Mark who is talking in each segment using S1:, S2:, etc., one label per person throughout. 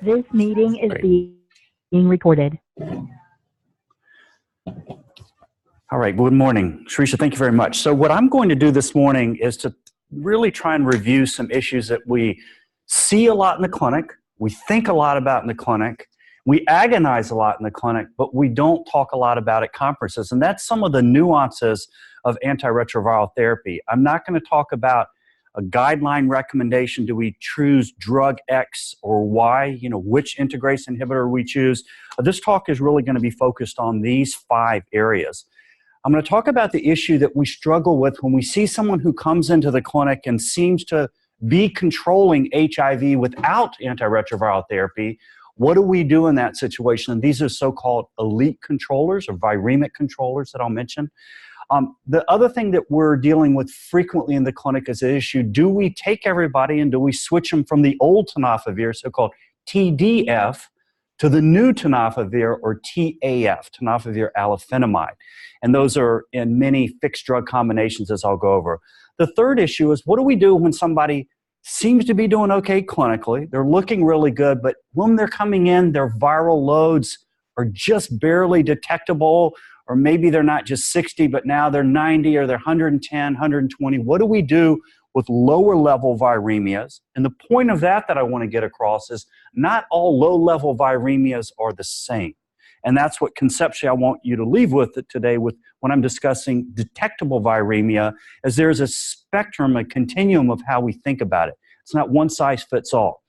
S1: This meeting is
S2: Great.
S1: being recorded.
S2: All right, good morning. Shrisha, thank you very much. So what I'm going to do this morning is to really try and review some issues that we see a lot in the clinic, we think a lot about in the clinic, we agonize a lot in the clinic, but we don't talk a lot about at conferences. And that's some of the nuances of antiretroviral therapy. I'm not going to talk about a guideline recommendation. Do we choose drug X or Y? Which integrase inhibitor we choose. This talk is really going to be focused on these 5 areas. I'm going to talk about the issue that we struggle with when we see someone who comes into the clinic and seems to be controlling HIV without antiretroviral therapy. What do we do in that situation? And these are so-called elite controllers or viremic controllers that I'll mention. The other thing that we're dealing with frequently in the clinic is the issue, do we take everybody and do we switch them from the old tenofovir, so-called TDF, to the new tenofovir or TAF, tenofovir alafenamide? And those are in many fixed drug combinations, as I'll go over. The third issue is, what do we do when somebody seems to be doing okay clinically, they're looking really good, but when they're coming in, their viral loads are just barely detectable, or maybe they're not just 60, but now they're 90 or they're 110, 120. What do we do with lower level viremias? And the point of that I want to get across is not all low level viremias are the same. And that's what conceptually I want you to leave with it today when I'm discussing detectable viremia, as there's a spectrum, a continuum of how we think about it. It's not one size fits all.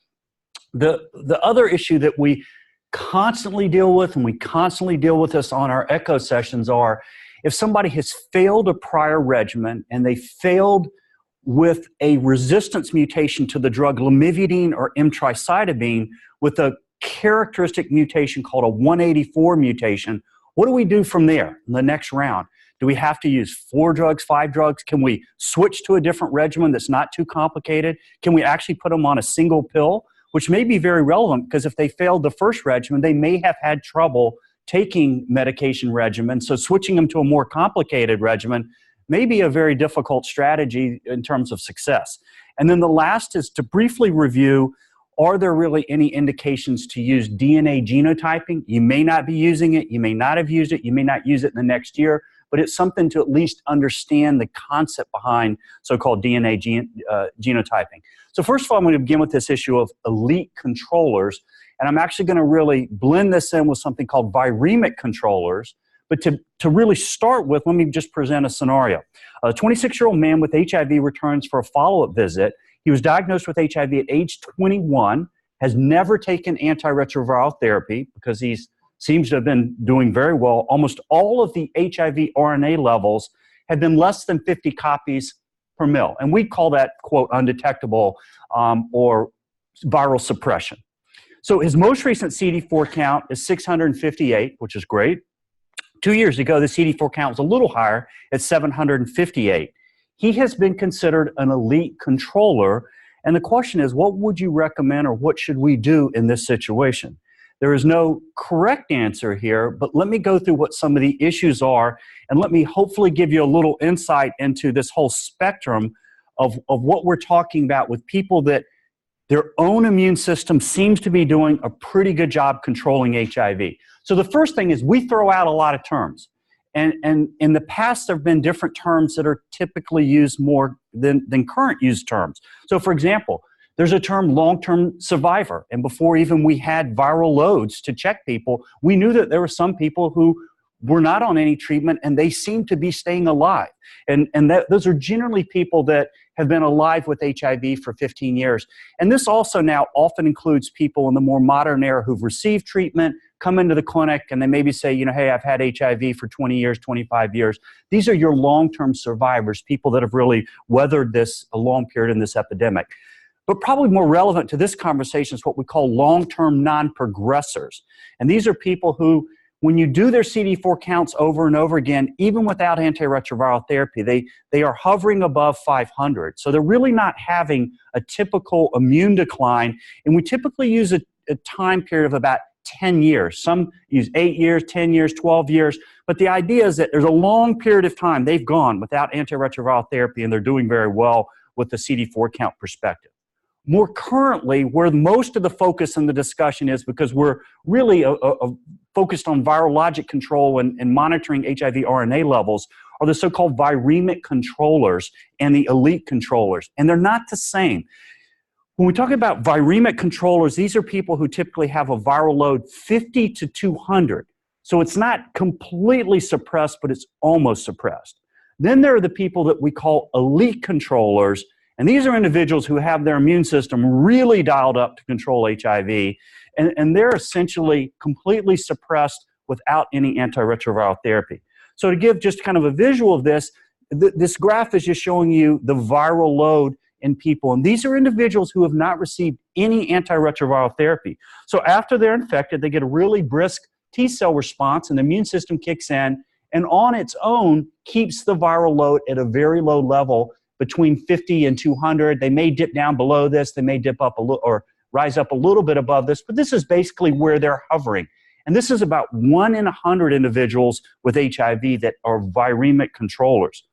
S2: The other issue that we constantly deal with, and we constantly deal with this on our echo sessions, are if somebody has failed a prior regimen and they failed with a resistance mutation to the drug lamivudine or emtricitabine with a characteristic mutation called a 184 mutation, what do we do from there in the next round? Do we have to use 4 drugs, 5 drugs? Can we switch to a different regimen that's not too complicated? Can we actually put them on a single pill, which may be very relevant because if they failed the first regimen, they may have had trouble taking medication regimen. So switching them to a more complicated regimen may be a very difficult strategy in terms of success. And then the last is to briefly review, are there really any indications to use DNA genotyping? You may not be using it, you may not have used it, you may not use it in the next year, but it's something to at least understand the concept behind so-called DNA genotyping. So first of all, I'm going to begin with this issue of elite controllers, and I'm actually going to really blend this in with something called viremic controllers. But to really start with, let me just present a scenario. A 26-year-old man with HIV returns for a follow-up visit. He was diagnosed with HIV at age 21, has never taken antiretroviral therapy because he seems to have been doing very well. Almost all of the HIV RNA levels have been less than 50 copies per mil. And we call that, quote, undetectable or viral suppression. So his most recent CD4 count is 658, which is great. 2 years ago, the CD4 count was a little higher at 758. He has been considered an elite controller, and the question is, what would you recommend or what should we do in this situation? There is no correct answer here, but let me go through what some of the issues are, and let me hopefully give you a little insight into this whole spectrum of what we're talking about with people that their own immune system seems to be doing a pretty good job controlling HIV. So the first thing is we throw out a lot of terms. And in the past, there have been different terms that are typically used more than current used terms. So for example, there's a term long-term survivor. And before even we had viral loads to check people, we knew that there were some people who were not on any treatment and they seem to be staying alive. And those are generally people that have been alive with HIV for 15 years. And this also now often includes people in the more modern era who've received treatment, come into the clinic, and they maybe say, hey, I've had HIV for 20 years, 25 years. These are your long-term survivors, people that have really weathered this a long period in this epidemic. But probably more relevant to this conversation is what we call long-term non-progressors. And these are people who, when you do their CD4 counts over and over again, even without antiretroviral therapy, they are hovering above 500. So they're really not having a typical immune decline. And we typically use a time period of about 10 years. Some use 8 years, 10 years, 12 years. But the idea is that there's a long period of time they've gone without antiretroviral therapy and they're doing very well with the CD4 count perspective. more currently, where most of the focus in the discussion is, because we're really focused on virologic control and monitoring HIV RNA levels, are the so-called viremic controllers and the elite controllers. And they're not the same. When we talk about viremic controllers, these are people who typically have a viral load 50 to 200. So it's not completely suppressed, but it's almost suppressed. Then there are the people that we call elite controllers, and these are individuals who have their immune system really dialed up to control HIV, and they're essentially completely suppressed without any antiretroviral therapy. So to give just kind of a visual of this, this graph is just showing you the viral load in people, and these are individuals who have not received any antiretroviral therapy. So after they're infected, they get a really brisk T-cell response, and the immune system kicks in, and on its own keeps the viral load at a very low level between 50 and 200. They may dip down below this, they may dip up a little or rise up a little bit above this, but this is basically where they're hovering. And this is about 1 in 100 individuals with HIV that are viremic controllers.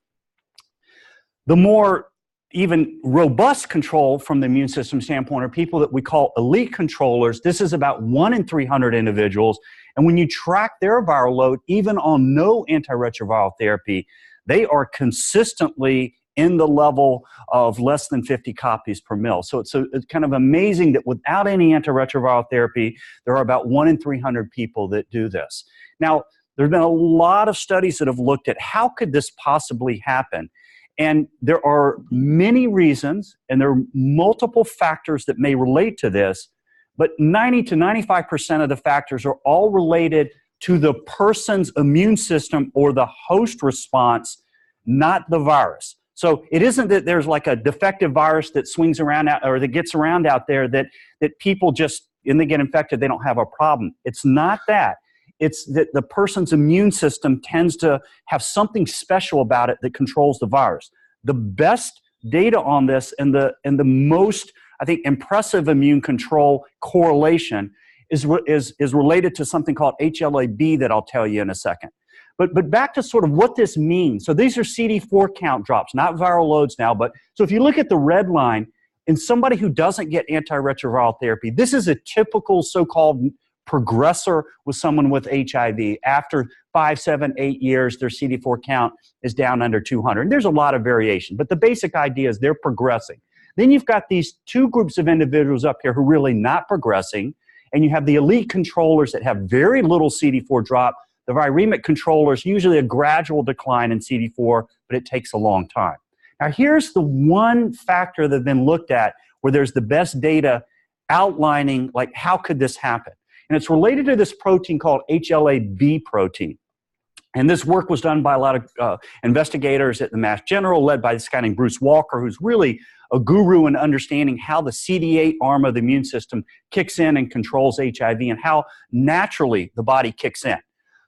S2: The more even robust control from the immune system standpoint are people that we call elite controllers. This is about 1 in 300 individuals. And when you track their viral load, even on no antiretroviral therapy, they are consistently in the level of less than 50 copies per mil. So it's kind of amazing that without any antiretroviral therapy, there are about 1 in 300 people that do this. Now, there have been a lot of studies that have looked at how could this possibly happen. And there are many reasons, and there are multiple factors that may relate to this, but 90 to 95% of the factors are all related to the person's immune system or the host response, not the virus. So it isn't that there's like a defective virus that swings around out, or that gets around out there that people just, and they get infected, they don't have a problem. It's not that. It's that the person's immune system tends to have something special about it that controls the virus. The best data on this and the most, I think, impressive immune control correlation is related to something called HLA B that I'll tell you in a second. But back to sort of what this means. So these are CD4 count drops, not viral loads now. But so if you look at the red line, in somebody who doesn't get antiretroviral therapy, this is a typical so-called progressor with someone with HIV. After 5, 7, 8 years, their CD4 count is down under 200. And there's a lot of variation, but the basic idea is they're progressing. Then you've got these two groups of individuals up here who are really not progressing, and you have the elite controllers that have very little CD4 drop. The viremic controllers, usually a gradual decline in CD4, but it takes a long time. Now here's the one factor that's been looked at where there's the best data outlining like how could this happen. And it's related to this protein called HLA B protein. And this work was done by a lot of investigators at the Mass General, led by this guy named Bruce Walker, who's really a guru in understanding how the CD8 arm of the immune system kicks in and controls HIV and how naturally the body kicks in.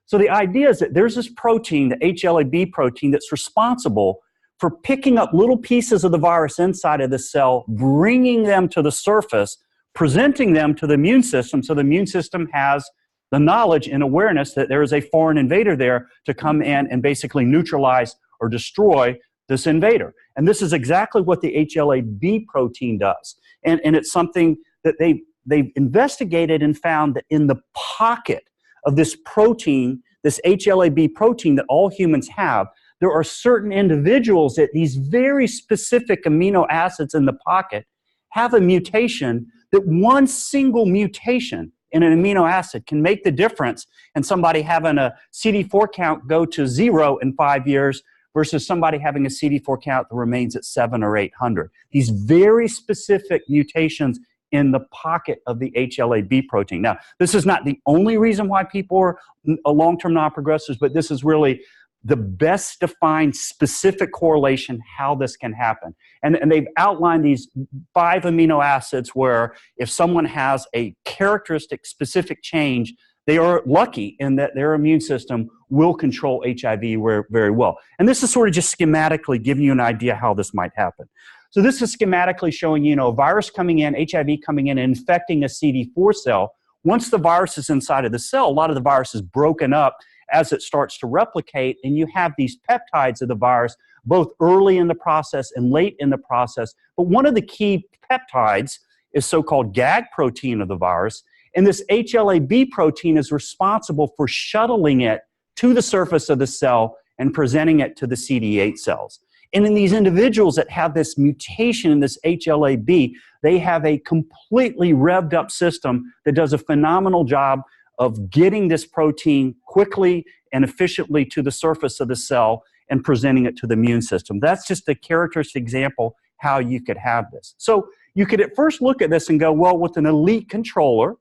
S2: So the idea is that there's this protein, the HLA B protein, that's responsible for picking up little pieces of the virus inside of the cell, bringing them to the surface, presenting them to the immune system, so the immune system has the knowledge and awareness that there is a foreign invader there to come in and basically neutralize or destroy this invader. And this is exactly what the HLA B protein does. And it's something that they've investigated and found that in the pocket of this protein, this HLA B protein that all humans have, there are certain individuals that these very specific amino acids in the pocket have a mutation, that one single mutation in an amino acid can make the difference in somebody having a CD4 count go to 0 in 5 years versus somebody having a CD4 count that remains at 700 or 800. These very specific mutations in the pocket of the HLA B protein. Now, this is not the only reason why people are long-term non-progressors, but this is really the best defined specific correlation how this can happen. And they've outlined these 5 amino acids where if someone has a characteristic specific change, they are lucky in that their immune system will control HIV very well. And this is sort of just schematically giving you an idea how this might happen. So this is schematically showing, you know, a virus coming in, HIV coming in and infecting a CD4 cell. Once the virus is inside of the cell, a lot of the virus is broken up as it starts to replicate, and you have these peptides of the virus both early in the process and late in the process. But one of the key peptides is so-called GAG protein of the virus, and this HLA B protein is responsible for shuttling it to the surface of the cell and presenting it to the CD8 cells. And in these individuals that have this mutation in this HLA B, they have a completely revved up system that does a phenomenal job of getting this protein quickly and efficiently to the surface of the cell and presenting it to the immune system. That's just a characteristic example how you could have this. So you could at first look at this and go, well, with an elite controller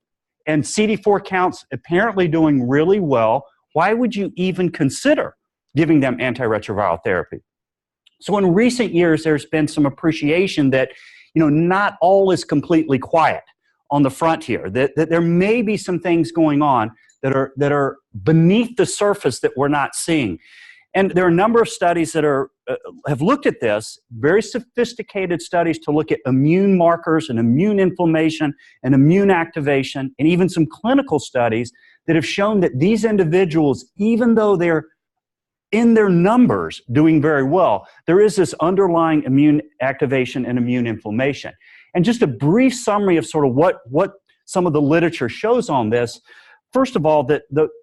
S2: and CD4 counts apparently doing really well, why would you even consider giving them antiretroviral therapy? So in recent years, there's been some appreciation that, not all is completely quiet on the front here, that there may be some things going on that are beneath the surface that we're not seeing. And there are a number of studies that have looked at this, very sophisticated studies to look at immune markers and immune inflammation and immune activation, and even some clinical studies that have shown that these individuals, even though they're in their numbers doing very well, there is this underlying immune activation and immune inflammation. And just a brief summary of sort of what some of the literature shows on this. First of all,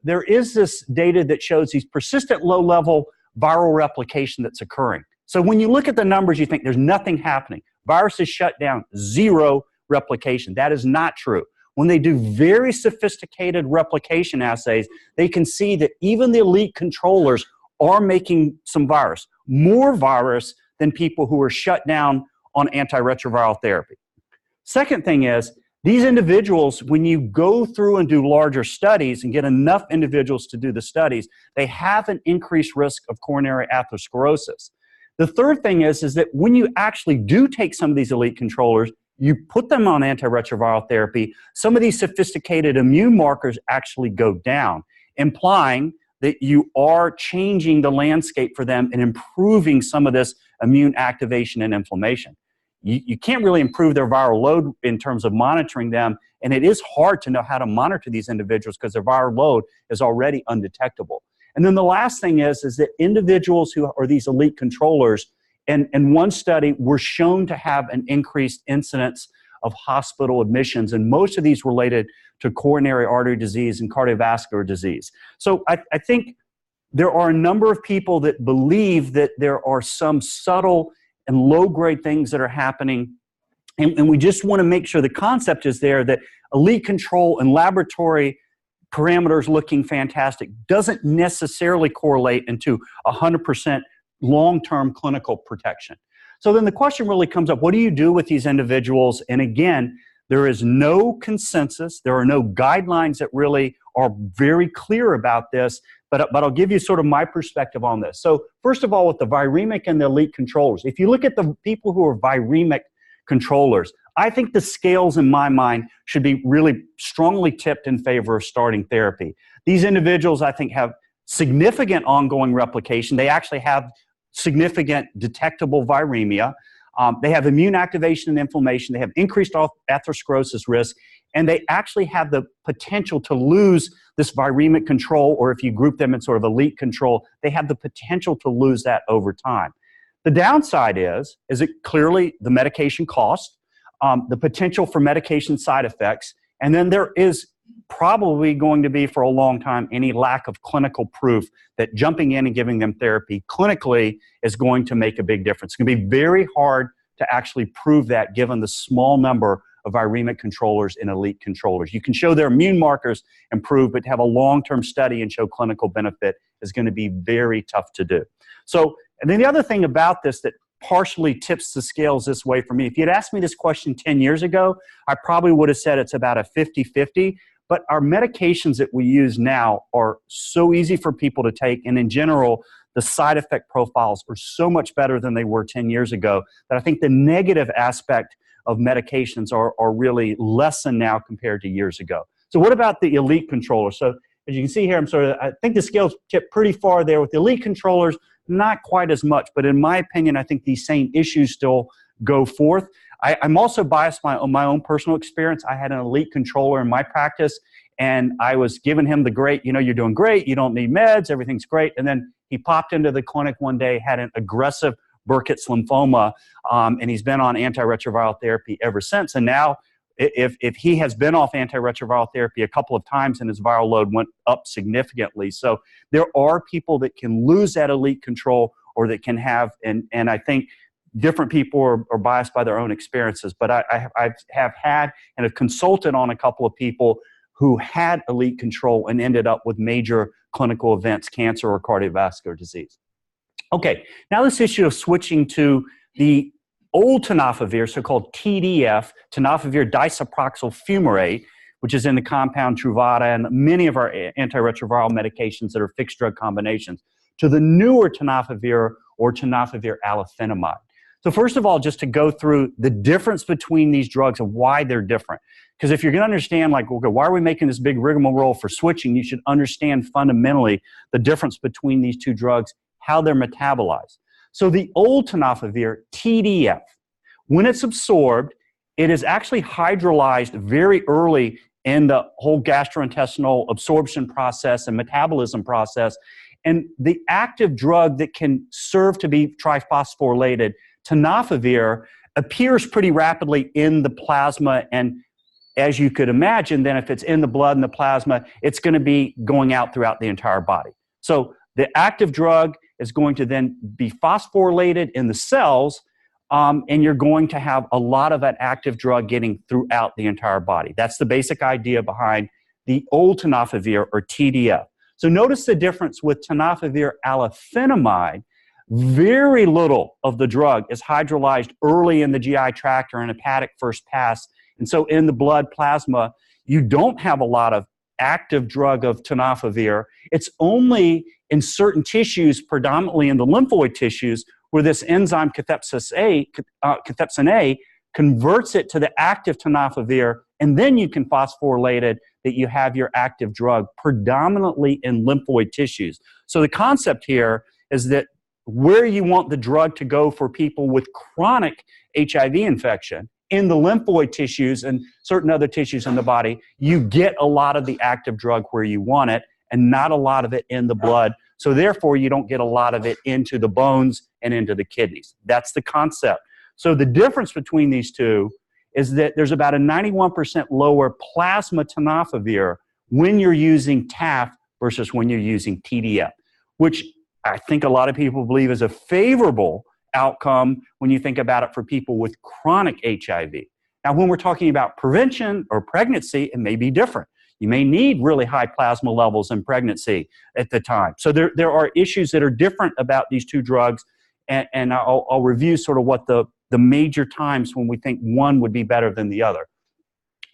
S2: there is this data that shows these persistent low-level viral replication that's occurring. So when you look at the numbers, you think there's nothing happening. Virus is shut down, zero replication. That is not true. When they do very sophisticated replication assays, they can see that even the elite controllers are making some virus, more virus than people who are shut down on antiretroviral therapy. Second thing is, these individuals, when you go through and do larger studies and get enough individuals to do the studies, they have an increased risk of coronary atherosclerosis. The third thing is that when you actually do take some of these elite controllers, you put them on antiretroviral therapy, some of these sophisticated immune markers actually go down, implying that you are changing the landscape for them and improving some of this immune activation and inflammation. You can't really improve their viral load in terms of monitoring them, and it is hard to know how to monitor these individuals because their viral load is already undetectable. And then the last thing is that individuals who are these elite controllers, in one study, were shown to have an increased incidence of hospital admissions, and most of these related to coronary artery disease and cardiovascular disease. So I think there are a number of people that believe that there are some subtle and low-grade things that are happening, and we just want to make sure the concept is there that elite control and laboratory parameters looking fantastic doesn't necessarily correlate into 100% long-term clinical protection. So then the question really comes up, what do you do with these individuals? And again, there is no consensus. There are no guidelines that really are very clear about this, but I'll give you sort of my perspective on this. So first of all, with the viremic and the elite controllers, if you look at the people who are viremic controllers, I think the scales in my mind should be really strongly tipped in favor of starting therapy. These individuals, I think, have significant ongoing replication. They actually have significant detectable viremia. They have immune activation and inflammation. They have increased atherosclerosis risk, and they actually have the potential to lose this viremic control, or if you group them in sort of elite control, they have the potential to lose that over time. The downside is it clearly the medication cost, the potential for medication side effects, and then there is probably going to be for a long time any lack of clinical proof that jumping in and giving them therapy clinically is going to make a big difference. It's going to be very hard to actually prove that given the small number of viremic controllers and elite controllers. You can show their immune markers improve, but to have a long-term study and show clinical benefit is going to be very tough to do. So, and then the other thing about this that partially tips the scales this way for me, if you had asked me this question 10 years ago, I probably would have said it's about a 50-50. But our medications that we use now are so easy for people to take, and in general, the side effect profiles are so much better than they were 10 years ago that I think the negative aspect of medications are really lessened now compared to years ago. So what about the elite controllers? So as you can see here, I think the scales tip pretty far there. With the elite controllers, not quite as much, but in my opinion, I think these same issues still go forth. I'm also biased on my own personal experience. I had an elite controller in my practice, and I was giving him the great, you're doing great, you don't need meds, everything's great. And then he popped into the clinic one day, had an aggressive Burkitt's lymphoma, and he's been on antiretroviral therapy ever since. And now, if he has been off antiretroviral therapy a couple of times and his viral load went up significantly. So there are people that can lose that elite control or that can have, and I think different people are biased by their own experiences, but I have had and have consulted on a couple of people who had elite control and ended up with major clinical events, cancer or cardiovascular disease. Okay, now this issue of switching to the old tenofovir, so-called TDF, tenofovir disoproxil fumarate, which is in the compound Truvada and many of our antiretroviral medications that are fixed drug combinations, to the newer tenofovir or tenofovir alafenamide. So first of all, just to go through the difference between these drugs and why they're different. Because if you're going to understand, like, okay, why are we making this big rigmarole for switching, you should understand fundamentally the difference between these two drugs, how they're metabolized. So the old tenofovir, TDF, when it's absorbed, it is actually hydrolyzed very early in the whole gastrointestinal absorption process and metabolism process. And the active drug that can serve to be triphosphorylated, tenofovir, appears pretty rapidly in the plasma. And as you could imagine, then if it's in the blood and the plasma, it's going to be going out throughout the entire body. So the active drug is going to then be phosphorylated in the cells, and you're going to have a lot of that active drug getting throughout the entire body. That's the basic idea behind the old tenofovir or TDF. So notice the difference with tenofovir alafenamide. Very little of the drug is hydrolyzed early in the GI tract or in hepatic first pass. And so in the blood plasma, you don't have a lot of active drug of tenofovir. It's only in certain tissues, predominantly in the lymphoid tissues, where this enzyme cathepsin A converts it to the active tenofovir, and then you can phosphorylate it that you have your active drug predominantly in lymphoid tissues. So the concept here is that where you want the drug to go for people with chronic HIV infection, in the lymphoid tissues and certain other tissues in the body, you get a lot of the active drug where you want it and not a lot of it in the blood. So therefore, you don't get a lot of it into the bones and into the kidneys. That's the concept. So the difference between these two is that there's about a 91% lower plasma tenofovir when you're using TAF versus when you're using TDF, which I think a lot of people believe is a favorable outcome when you think about it for people with chronic HIV. Now, when we're talking about prevention or pregnancy, it may be different. You may need really high plasma levels in pregnancy at the time. So there are issues that are different about these two drugs, and I'll review sort of what the major times when we think one would be better than the other.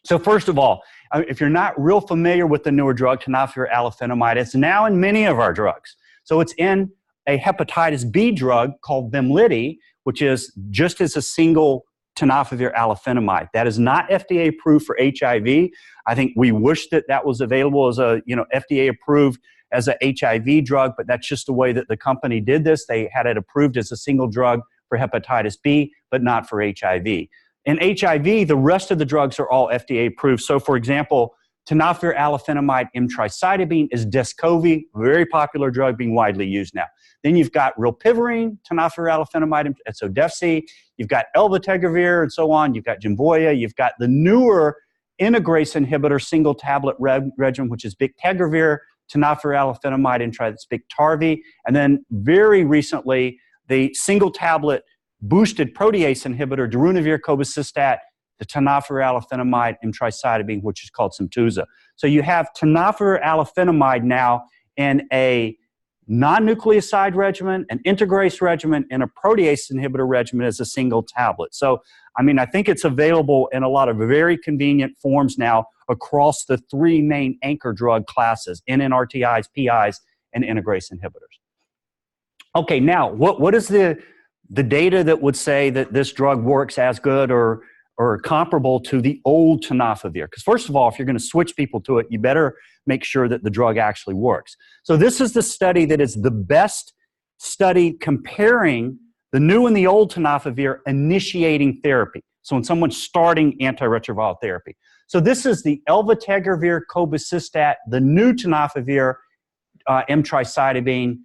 S2: So first of all, if you're not real familiar with the newer drug, tenofovir alafenamide, it's now in many of our drugs. So it's in a hepatitis B drug called Vemlidy, which is just as a single tenofovir alafenamide. That is not FDA approved for HIV. I think we wish that that was available as a FDA approved as a HIV drug, but that's just the way that the company did this. They had it approved as a single drug for hepatitis B, but not for HIV. In HIV, the rest of the drugs are all FDA approved. So for example, tenofovir alafenamide emtricitabine is Descovy, very popular drug being widely used now. Then you've got rilpivirine, tenofovir alafenamide, so Defcy. You've got elbaptegravir and so on. You've got Genvoya. You've got the newer integrase inhibitor single tablet regimen, which is bictegravir, tenofovir alafenamide, and Biktarvy. And then very recently, the single tablet boosted protease inhibitor, darunavir, cobicistat, the tenofovir alafenamide, emtricitabine, which is called Simtuza. So you have tenofovir alafenamide now in a non-nucleoside regimen, an integrase regimen, and a protease inhibitor regimen as a single tablet. So, I mean, I think it's available in a lot of very convenient forms now across the three main anchor drug classes, NNRTIs, PIs, and integrase inhibitors. Okay, now, what is the data that would say that this drug works as good or comparable to the old tenofovir? Because first of all, if you're going to switch people to it, you better make sure that the drug actually works. So this is the study that is the best study comparing the new and the old tenofovir initiating therapy. So when someone's starting antiretroviral therapy. So this is the elvategravir, cobicistat, the new tenofovir, M-tricytidine.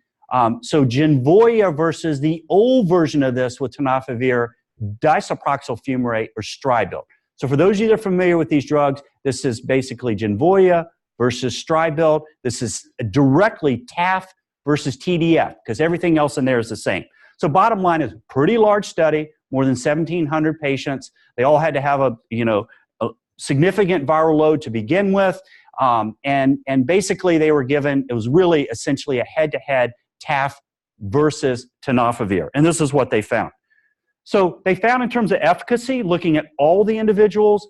S2: So Genvoya versus the old version of this with tenofovir, disoproxyl fumarate or Stribilt. So for those of you that are familiar with these drugs, this is basically Genvoya versus Stribilt. This is directly TAF versus TDF because everything else in there is the same. So bottom line is pretty large study, more than 1,700 patients. They all had to have a significant viral load to begin with. And basically they were given, it was really essentially a head-to-head TAF versus tenofovir. And this is what they found. So they found in terms of efficacy, looking at all the individuals,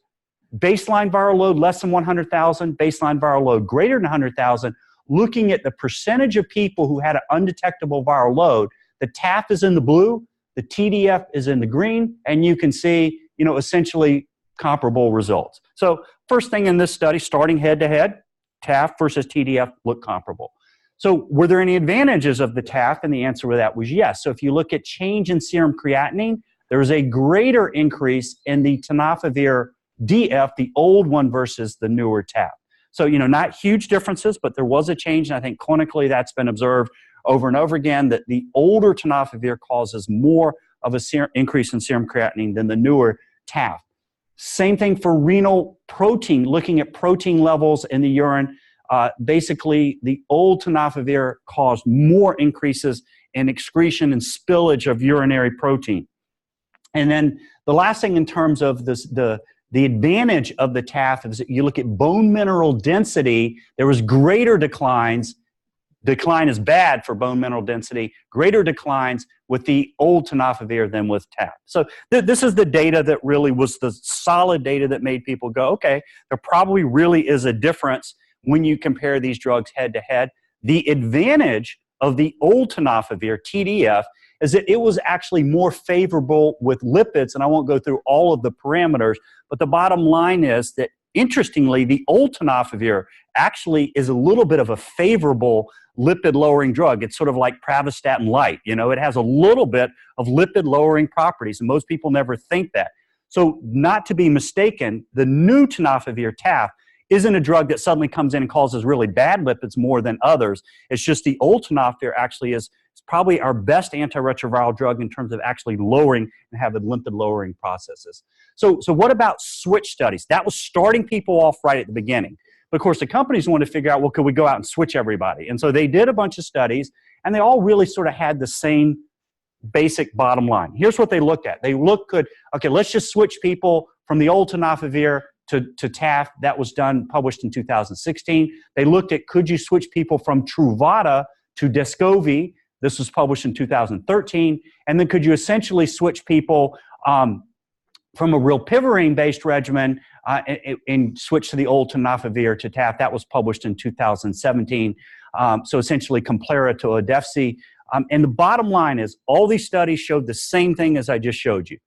S2: baseline viral load less than 100,000, baseline viral load greater than 100,000, looking at the percentage of people who had an undetectable viral load, the TAF is in the blue, the TDF is in the green, and you can see, essentially comparable results. So first thing in this study, starting head-to-head, TAF versus TDF look comparable. So were there any advantages of the TAF? And the answer to that was yes. So if you look at change in serum creatinine, there was a greater increase in the tenofovir DF, the old one versus the newer TAF. So, not huge differences, but there was a change. And I think clinically that's been observed over and over again that the older tenofovir causes more of a increase in serum creatinine than the newer TAF. Same thing for renal protein, looking at protein levels in the urine. Basically, the old tenofovir caused more increases in excretion and spillage of urinary protein. And then the last thing in terms of this, the advantage of the TAF is that you look at bone mineral density, there was greater declines. Decline is bad for bone mineral density, greater declines with the old tenofovir than with TAF. So this is the data that really was the solid data that made people go, okay, there probably really is a difference when you compare these drugs head-to-head. The advantage of the old tenofovir, TDF, is that it was actually more favorable with lipids, and I won't go through all of the parameters, but the bottom line is that, interestingly, the old tenofovir actually is a little bit of a favorable lipid-lowering drug. It's sort of like pravastatin light. It has a little bit of lipid-lowering properties, and most people never think that. So not to be mistaken, the new tenofovir TAF isn't a drug that suddenly comes in and causes really bad lipids more than others. It's just the old tenofovir actually is probably our best antiretroviral drug in terms of actually lowering and having lipid-lowering processes. So what about switch studies? That was starting people off right at the beginning. But of course, the companies wanted to figure out, well, could we go out and switch everybody? And so they did a bunch of studies, and they all really sort of had the same basic bottom line. Here's what they looked at. They looked at, okay, let's just switch people from the old tenofovir to TAF. That was published in 2016. They looked at, could you switch people from Truvada to Descovy? This was published in 2013. And then could you essentially switch people from a rilpivirine-based regimen and switch to the old tenofovir to TAF? That was published in 2017. So essentially compare it to Odefsey. And the bottom line is all these studies showed the same thing as I just showed you.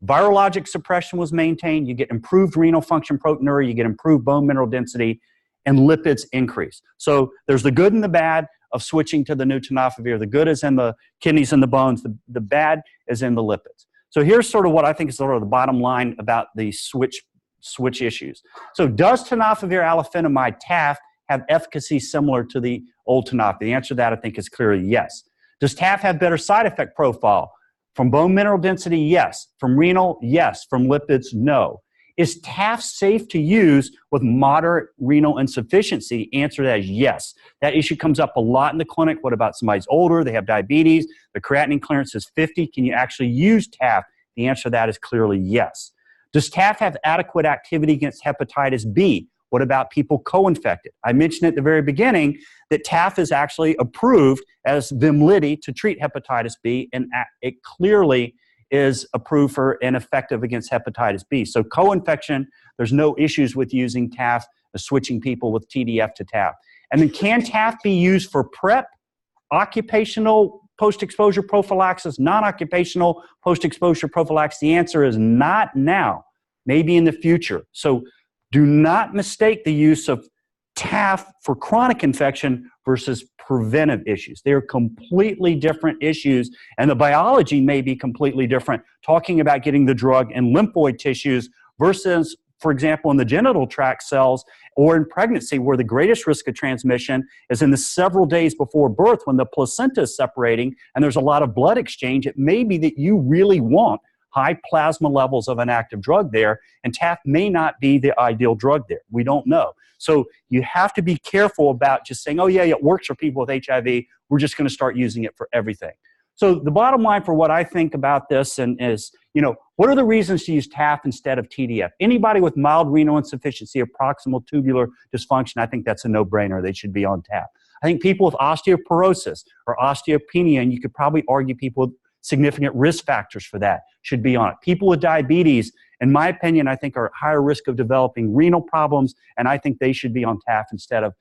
S2: Virologic suppression was maintained. You get improved renal function proteinuria. You get improved bone mineral density, and lipids increase. So there's the good and the bad of switching to the new tenofovir. The good is in the kidneys and the bones. The bad is in the lipids. So here's sort of what I think is sort of the bottom line about the switch issues. So does tenofovir alafenamide TAF have efficacy similar to the old tenofovir? The answer to that I think is clearly yes. Does TAF have better side effect profile? From bone mineral density, yes. From renal, yes. From lipids, no. Is TAF safe to use with moderate renal insufficiency? Answer to that is yes. That issue comes up a lot in the clinic. What about somebody's older? They have diabetes. The creatinine clearance is 50. Can you actually use TAF? The answer to that is clearly yes. Does TAF have adequate activity against hepatitis B? What about people co-infected? I mentioned at the very beginning that TAF is actually approved as Vimlidi to treat hepatitis B, and it clearly is approved for and effective against hepatitis B. So co-infection, there's no issues with using TAF, switching people with TDF to TAF. And then can TAF be used for PrEP, occupational post-exposure prophylaxis, non-occupational post-exposure prophylaxis? The answer is not now, maybe in the future. So do not mistake the use of TAF for chronic infection versus preventive issues. They're completely different issues, and the biology may be completely different, talking about getting the drug in lymphoid tissues versus, for example, in the genital tract cells or in pregnancy, where the greatest risk of transmission is in the several days before birth when the placenta is separating and there's a lot of blood exchange. It may be that you really want high plasma levels of an active drug there, and TAF may not be the ideal drug there. We don't know. So you have to be careful about just saying, oh yeah, it works for people with HIV. We're just going to start using it for everything. So the bottom line for what I think about this is, what are the reasons to use TAF instead of TDF? Anybody with mild renal insufficiency or proximal tubular dysfunction, I think that's a no-brainer. They should be on TAF. I think people with osteoporosis or osteopenia, and you could probably argue people with significant risk factors for that, should be on it. People with diabetes, in my opinion, I think are at higher risk of developing renal problems, and I think they should be on TAF instead of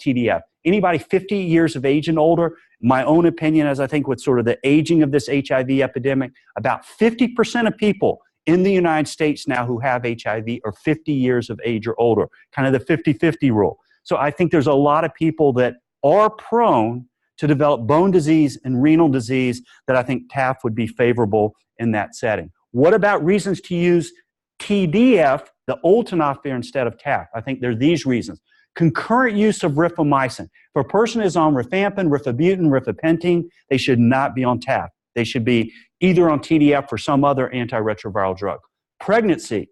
S2: TDF. Anybody 50 years of age and older, my own opinion, as I think with sort of the aging of this HIV epidemic, about 50% of people in the United States now who have HIV are 50 years of age or older, kind of the 50-50 rule. So I think there's a lot of people that are prone to develop bone disease and renal disease that I think TAF would be favorable in that setting. What about reasons to use TDF, the old tenofovir, instead of TAF? I think there are these reasons. Concurrent use of rifamycin. If a person is on rifampin, rifabutin, rifapentine, they should not be on TAF. They should be either on TDF or some other antiretroviral drug. Pregnancy.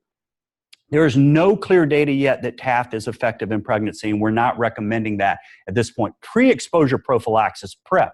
S2: There is no clear data yet that TAF is effective in pregnancy, and we're not recommending that at this point. Pre-exposure prophylaxis, PrEP.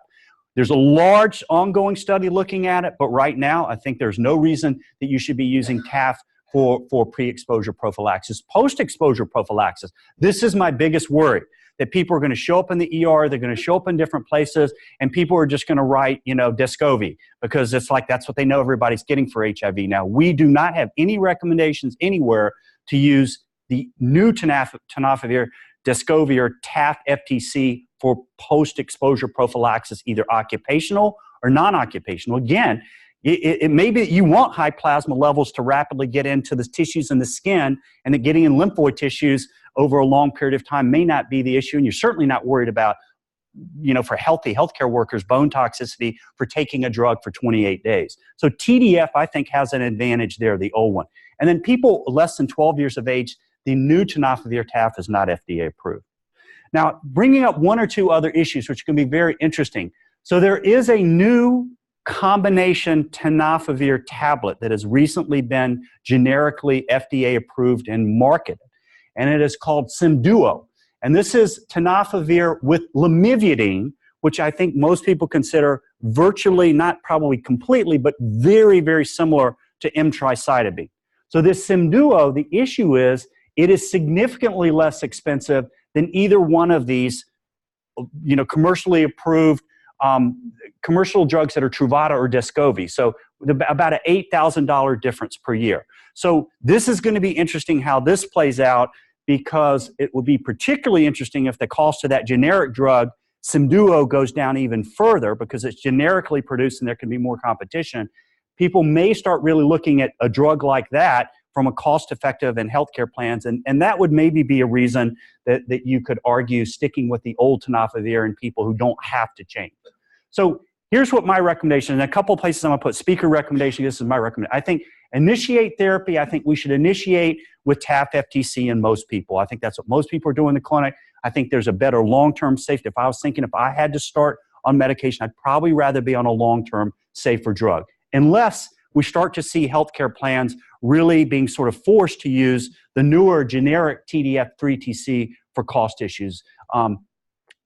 S2: There's a large ongoing study looking at it, but right now I think there's no reason that you should be using TAF for pre-exposure prophylaxis. Post-exposure prophylaxis, this is my biggest worry, that people are going to show up in the ER, they're going to show up in different places, and people are just going to write, Descovy, because it's like that's what they know everybody's getting for HIV now. We do not have any recommendations anywhere to use the new tenofovir, Descovy, or TAF FTC for post-exposure prophylaxis, either occupational or non-occupational. Again, it may be that you want high plasma levels to rapidly get into the tissues in the skin, and that getting in lymphoid tissues over a long period of time may not be the issue, and you're certainly not worried about, for healthy healthcare workers, bone toxicity for taking a drug for 28 days. So TDF, I think, has an advantage there, the old one. And then people less than 12 years of age, the new tenofovir TAF is not FDA approved. Now, bringing up one or two other issues, which can be very interesting. So there is a new combination tenofovir tablet that has recently been generically FDA approved and marketed, and it is called Simduo. And this is tenofovir with lamivudine, which I think most people consider virtually, not probably completely, but very, very similar to M-tricytidine. So this Simduo, the issue is it is significantly less expensive than either one of these, commercially approved commercial drugs that are Truvada or Descovy. So about an $8,000 difference per year. So this is going to be interesting how this plays out, because it will be particularly interesting if the cost of that generic drug, Simduo, goes down even further because it's generically produced and there can be more competition. People may start really looking at a drug like that from a cost-effective and healthcare plans, and that would maybe be a reason that you could argue sticking with the old tenofovir in people who don't have to change. So here's what my recommendation, and a couple of places I'm going to put speaker recommendation, this is my recommendation. I think initiate therapy, I think we should initiate with TAF FTC in most people. I think that's what most people are doing in the clinic. I think there's a better long-term safety. If I was thinking if I had to start on medication, I'd probably rather be on a long-term safer drug, unless we start to see healthcare plans really being sort of forced to use the newer generic TDF3TC for cost issues. In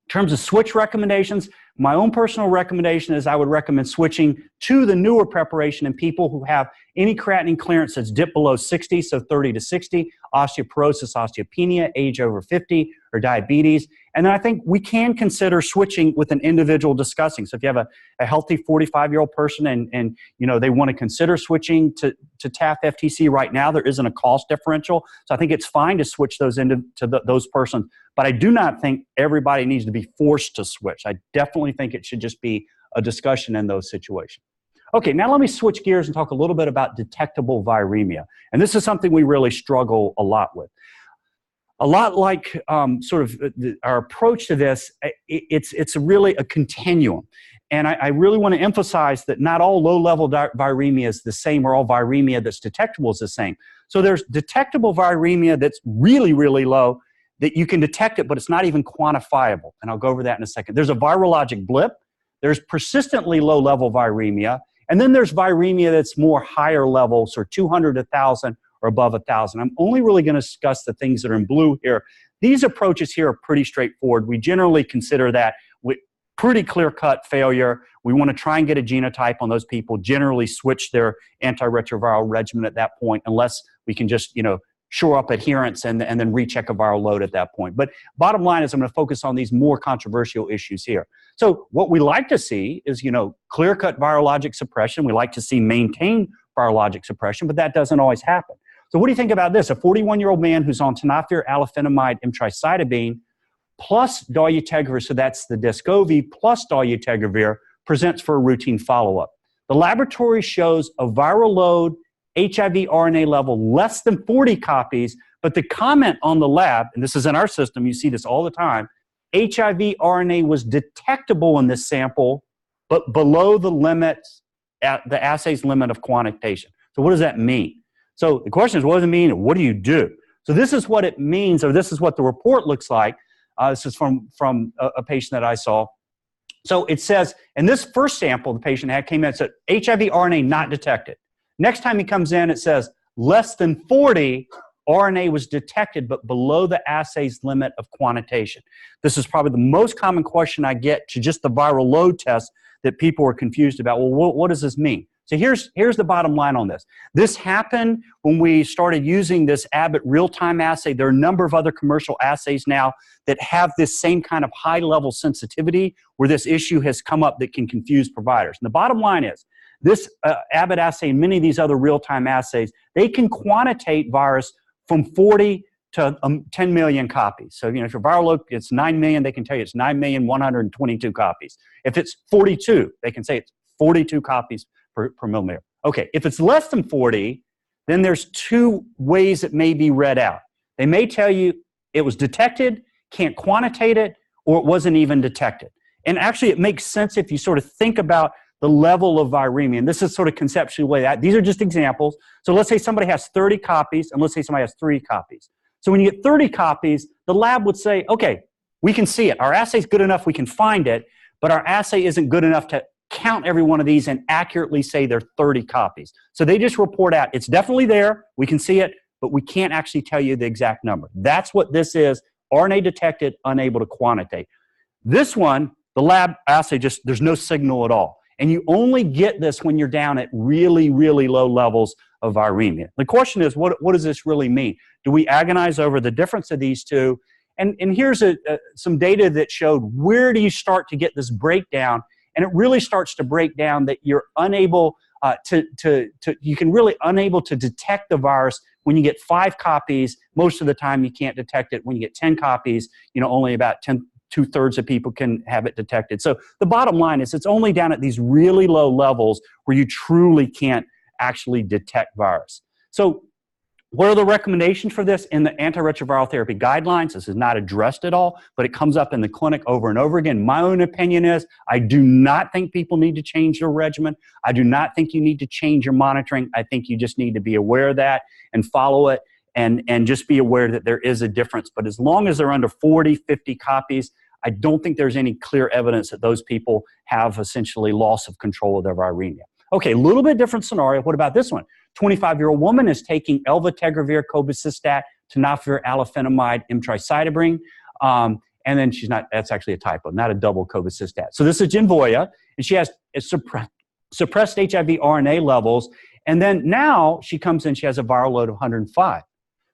S2: terms of switch recommendations, my own personal recommendation is I would recommend switching to the newer preparation in people who have any creatinine clearance that's dipped below 60, so 30 to 60, osteoporosis, osteopenia, age over 50, or diabetes. And then I think we can consider switching with an individual discussing. So if you have a healthy 45-year-old person and they want to consider switching to TAF FTC right now, there isn't a cost differential. So I think it's fine to switch those those persons. But I do not think everybody needs to be forced to switch. I definitely think it should just be a discussion in those situations. Okay, now let me switch gears and talk a little bit about detectable viremia. And this is something we really struggle a lot with. a lot like our approach to this, it's really a continuum. And I really want to emphasize that not all low-level viremia is the same, or all viremia that's detectable is the same. So there's detectable viremia that's really, really low, that you can detect it, but it's not even quantifiable. And I'll go over that in a second. There's a virologic blip. There's persistently low-level viremia. And then there's viremia that's more higher levels, or 200, 1,000, or above 1,000. I'm only really going to discuss the things that are in blue here. These approaches here are pretty straightforward. We generally consider that pretty clear-cut failure. We want to try and get a genotype on those people, generally switch their antiretroviral regimen at that point, unless we can just, shore up adherence and then recheck a viral load at that point. But bottom line is I'm going to focus on these more controversial issues here. So what we like to see is, clear-cut virologic suppression. We like to see maintained virologic suppression, but that doesn't always happen. So what do you think about this? A 41-year-old man who's on tenofovir, alafenamide, emtricitabine, plus dolutegravir, so that's the Descovy, plus dolutegravir, presents for a routine follow-up. The laboratory shows a viral load, HIV RNA level less than 40 copies, but the comment on the lab, and this is in our system, you see this all the time, HIV RNA was detectable in this sample, but below the limits, the assay's limit of quantitation. So what does that mean? So the question is, what does it mean, and what do you do? So this is what it means, or this is what the report looks like. This is from a patient that I saw. So it says, in this first sample the patient had came in and said, HIV RNA not detected. Next time he comes in, it says, less than 40 RNA was detected, but below the assay's limit of quantitation. This is probably the most common question I get to just the viral load test that people are confused about. Well, what does this mean? So here's the bottom line on this. This happened when we started using this Abbott real-time assay. There are a number of other commercial assays now that have this same kind of high-level sensitivity where this issue has come up that can confuse providers. And the bottom line is, this Abbott assay and many of these other real-time assays, they can quantitate virus from 40 to 10 million copies. So, if your viral load, it's 9 million, they can tell you it's 9,122 copies. If it's 42, they can say it's 42 copies per milliliter. Okay, if it's less than 40, then there's two ways it may be read out. They may tell you it was detected, can't quantitate it, or it wasn't even detected. And actually, it makes sense if you sort of think about the level of viremia. And this is sort of conceptually the way that, these are just examples. So let's say somebody has 30 copies, and let's say somebody has 3 copies. So when you get 30 copies, the lab would say, okay, we can see it. Our assay's good enough, we can find it, but our assay isn't good enough to count every one of these and accurately say they're 30 copies. So they just report out, it's definitely there, we can see it, but we can't actually tell you the exact number. That's what this is, RNA detected, unable to quantitate. This one, the lab assay, there's no signal at all. And you only get this when you're down at really, really low levels of viremia. The question is, what does this really mean? Do we agonize over the difference of these two? And here's some data that showed where do you start to get this breakdown. And it really starts to break down that you're unable you can really unable to detect the virus when you get 5 copies. Most of the time you can't detect it. When you get 10 copies, only about 2/3 of people can have it detected. So the bottom line is it's only down at these really low levels where you truly can't actually detect virus. So what are the recommendations for this in the antiretroviral therapy guidelines? This is not addressed at all, but it comes up in the clinic over and over again. My own opinion is I do not think people need to change their regimen. I do not think you need to change your monitoring. I think you just need to be aware of that and follow it and just be aware that there is a difference. But as long as they're under 40, 50 copies, I don't think there's any clear evidence that those people have essentially loss of control of their viremia. Okay, a little bit different scenario. What about this one? 25-year-old woman is taking elvitegravir, cobicistat, tenofovir, alafenamide, emtricitabine, and then she's not, that's actually a typo, not a double cobicistat. So this is Genvoya, and she has suppressed HIV RNA levels, and then now she comes in, she has a viral load of 105.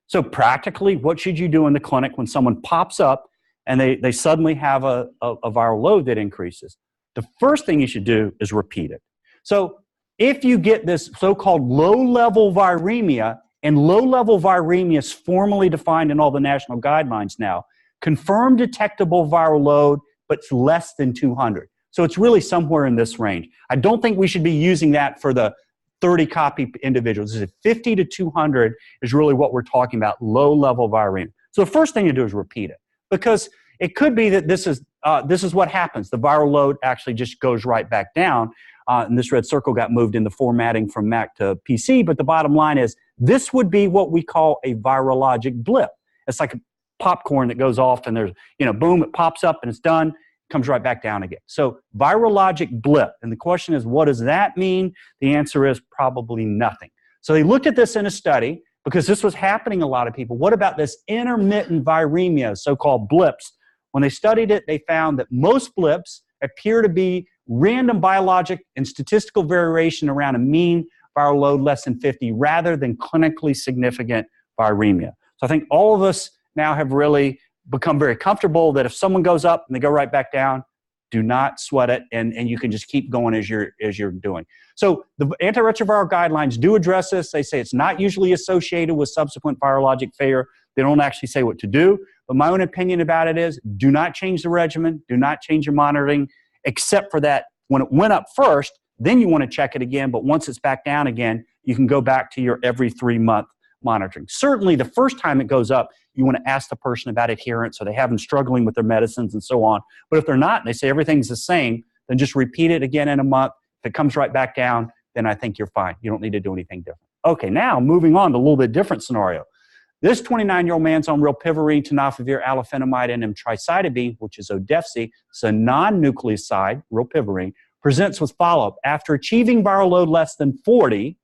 S2: So practically, what should you do in the clinic when someone pops up and they suddenly have a viral load that increases? The first thing you should do is repeat it. So if you get this so-called low-level viremia, and low-level viremia is formally defined in all the national guidelines now, confirmed detectable viral load, but it's less than 200. So it's really somewhere in this range. I don't think we should be using that for the 30-copy individuals. 50 to 200 is really what we're talking about, low-level viremia. So the first thing you do is repeat it, because it could be that this is what happens. The viral load actually just goes right back down, and this red circle got moved in the formatting from Mac to PC, but the bottom line is this would be what we call a virologic blip. It's like a popcorn that goes off and there's, boom, it pops up and it's done, comes right back down again. So virologic blip. And the question is, what does that mean? The answer is probably nothing. So they looked at this in a study because this was happening to a lot of people. What about this intermittent viremia, so-called blips? When they studied it, they found that most blips appear to be random biologic and statistical variation around a mean viral load less than 50 rather than clinically significant viremia. So I think all of us now have really become very comfortable that if someone goes up and they go right back down, do not sweat it, and you can just keep going as you're doing. So the antiretroviral guidelines do address this. They say it's not usually associated with subsequent virologic failure. They don't actually say what to do. But my own opinion about it is do not change the regimen, do not change your monitoring, except for that when it went up first, then you want to check it again. But once it's back down again, you can go back to your every 3-month monitoring. Certainly the first time it goes up, you want to ask the person about adherence. Are they having struggling with their medicines and so on? But if they're not, and they say everything's the same, then just repeat it again in a month. If it comes right back down, then I think you're fine. You don't need to do anything different. Okay, now moving on to a little bit different scenario. This 29-year-old man's on rilpivirine, tenofovir, alafenamide, and tricytidine, which is Odefsey. It's a non-nucleoside, rilpivirine, presents with follow-up. After achieving viral load less than 40,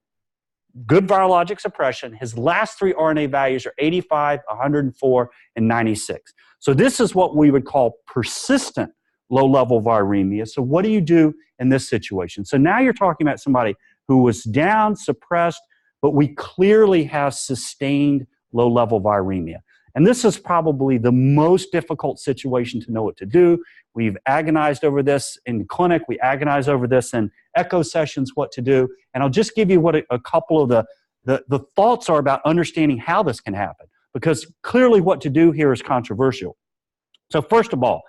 S2: good virologic suppression, his last 3 RNA values are 85, 104, and 96. So this is what we would call persistent low-level viremia. So what do you do in this situation? So now you're talking about somebody who was down, suppressed, but we clearly have sustained low-level viremia. And this is probably the most difficult situation to know what to do. We've agonized over this in the clinic. We agonize over this in echo sessions, what to do. And I'll just give you what a couple of the thoughts are about understanding how this can happen, because clearly what to do here is controversial. So first of all,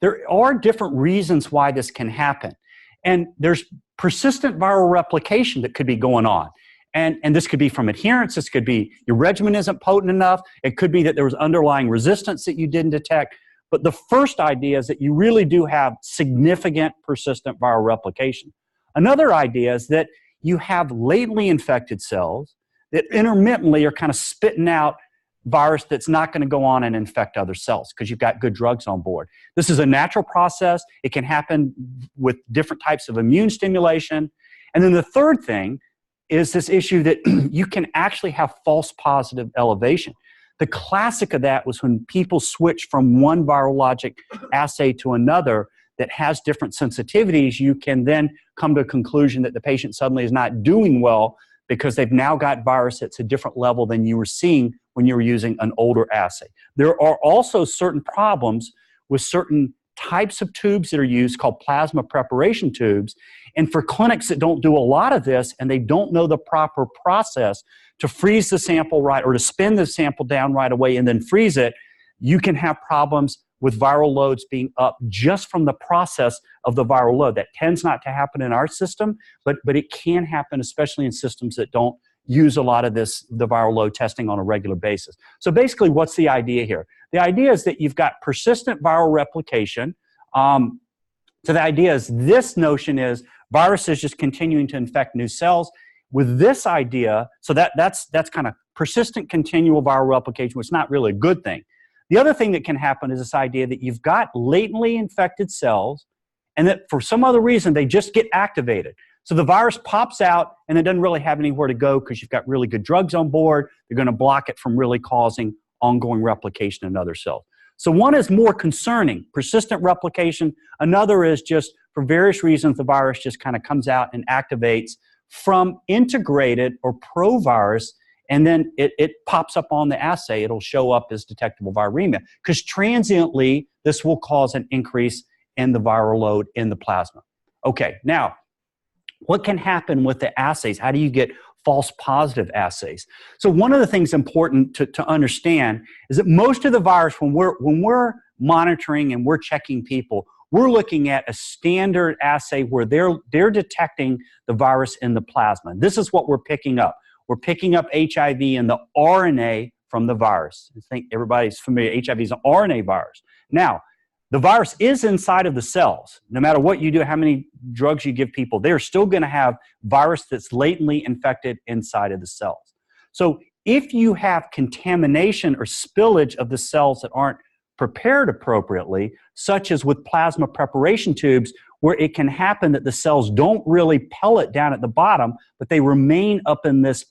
S2: there are different reasons why this can happen. And there's persistent viral replication that could be going on. And this could be from adherence. This could be your regimen isn't potent enough. It could be that there was underlying resistance that you didn't detect. But the first idea is that you really do have significant persistent viral replication. Another idea is that you have latently infected cells that intermittently are kind of spitting out virus that's not going to go on and infect other cells because you've got good drugs on board. This is a natural process. It can happen with different types of immune stimulation. And then the third thing is this issue that you can actually have false positive elevation. The classic of that was when people switch from one virologic assay to another that has different sensitivities. You can then come to a conclusion that the patient suddenly is not doing well because they've now got virus that's a different level than you were seeing when you were using an older assay. There are also certain problems with certain types of tubes that are used called plasma preparation tubes. And for clinics that don't do a lot of this and they don't know the proper process to freeze the sample right or to spin the sample down right away and then freeze it, you can have problems with viral loads being up just from the process of the viral load. That tends not to happen in our system, but it can happen, especially in systems that don't use a lot of the viral load testing on a regular basis. So basically, what's the idea here? The idea is that you've got persistent viral replication. So the idea is this notion is viruses just continuing to infect new cells. With this idea, so that's kind of persistent continual viral replication, which is not really a good thing. The other thing that can happen is this idea that you've got latently infected cells and that for some other reason they just get activated. So the virus pops out and it doesn't really have anywhere to go because you've got really good drugs on board. They're going to block it from really causing ongoing replication in other cells. So one is more concerning, persistent replication. Another is just for various reasons the virus just kind of comes out and activates from integrated or provirus, and then it pops up on the assay. It'll show up as detectable viremia because transiently this will cause an increase in the viral load in the plasma. Okay, now what can happen with the assays? How do you get false positive assays? So one of the things important to understand is that most of the virus, when we're monitoring and we're checking people, we're looking at a standard assay where they're detecting the virus in the plasma. This is what we're picking up. We're picking up HIV in the RNA from the virus. I think everybody's familiar, HIV is an RNA virus. Now, the virus is inside of the cells. No matter what you do, how many drugs you give people, they're still going to have virus that's latently infected inside of the cells. So if you have contamination or spillage of the cells that aren't prepared appropriately, such as with plasma preparation tubes, where it can happen that the cells don't really pellet down at the bottom, but they remain up in this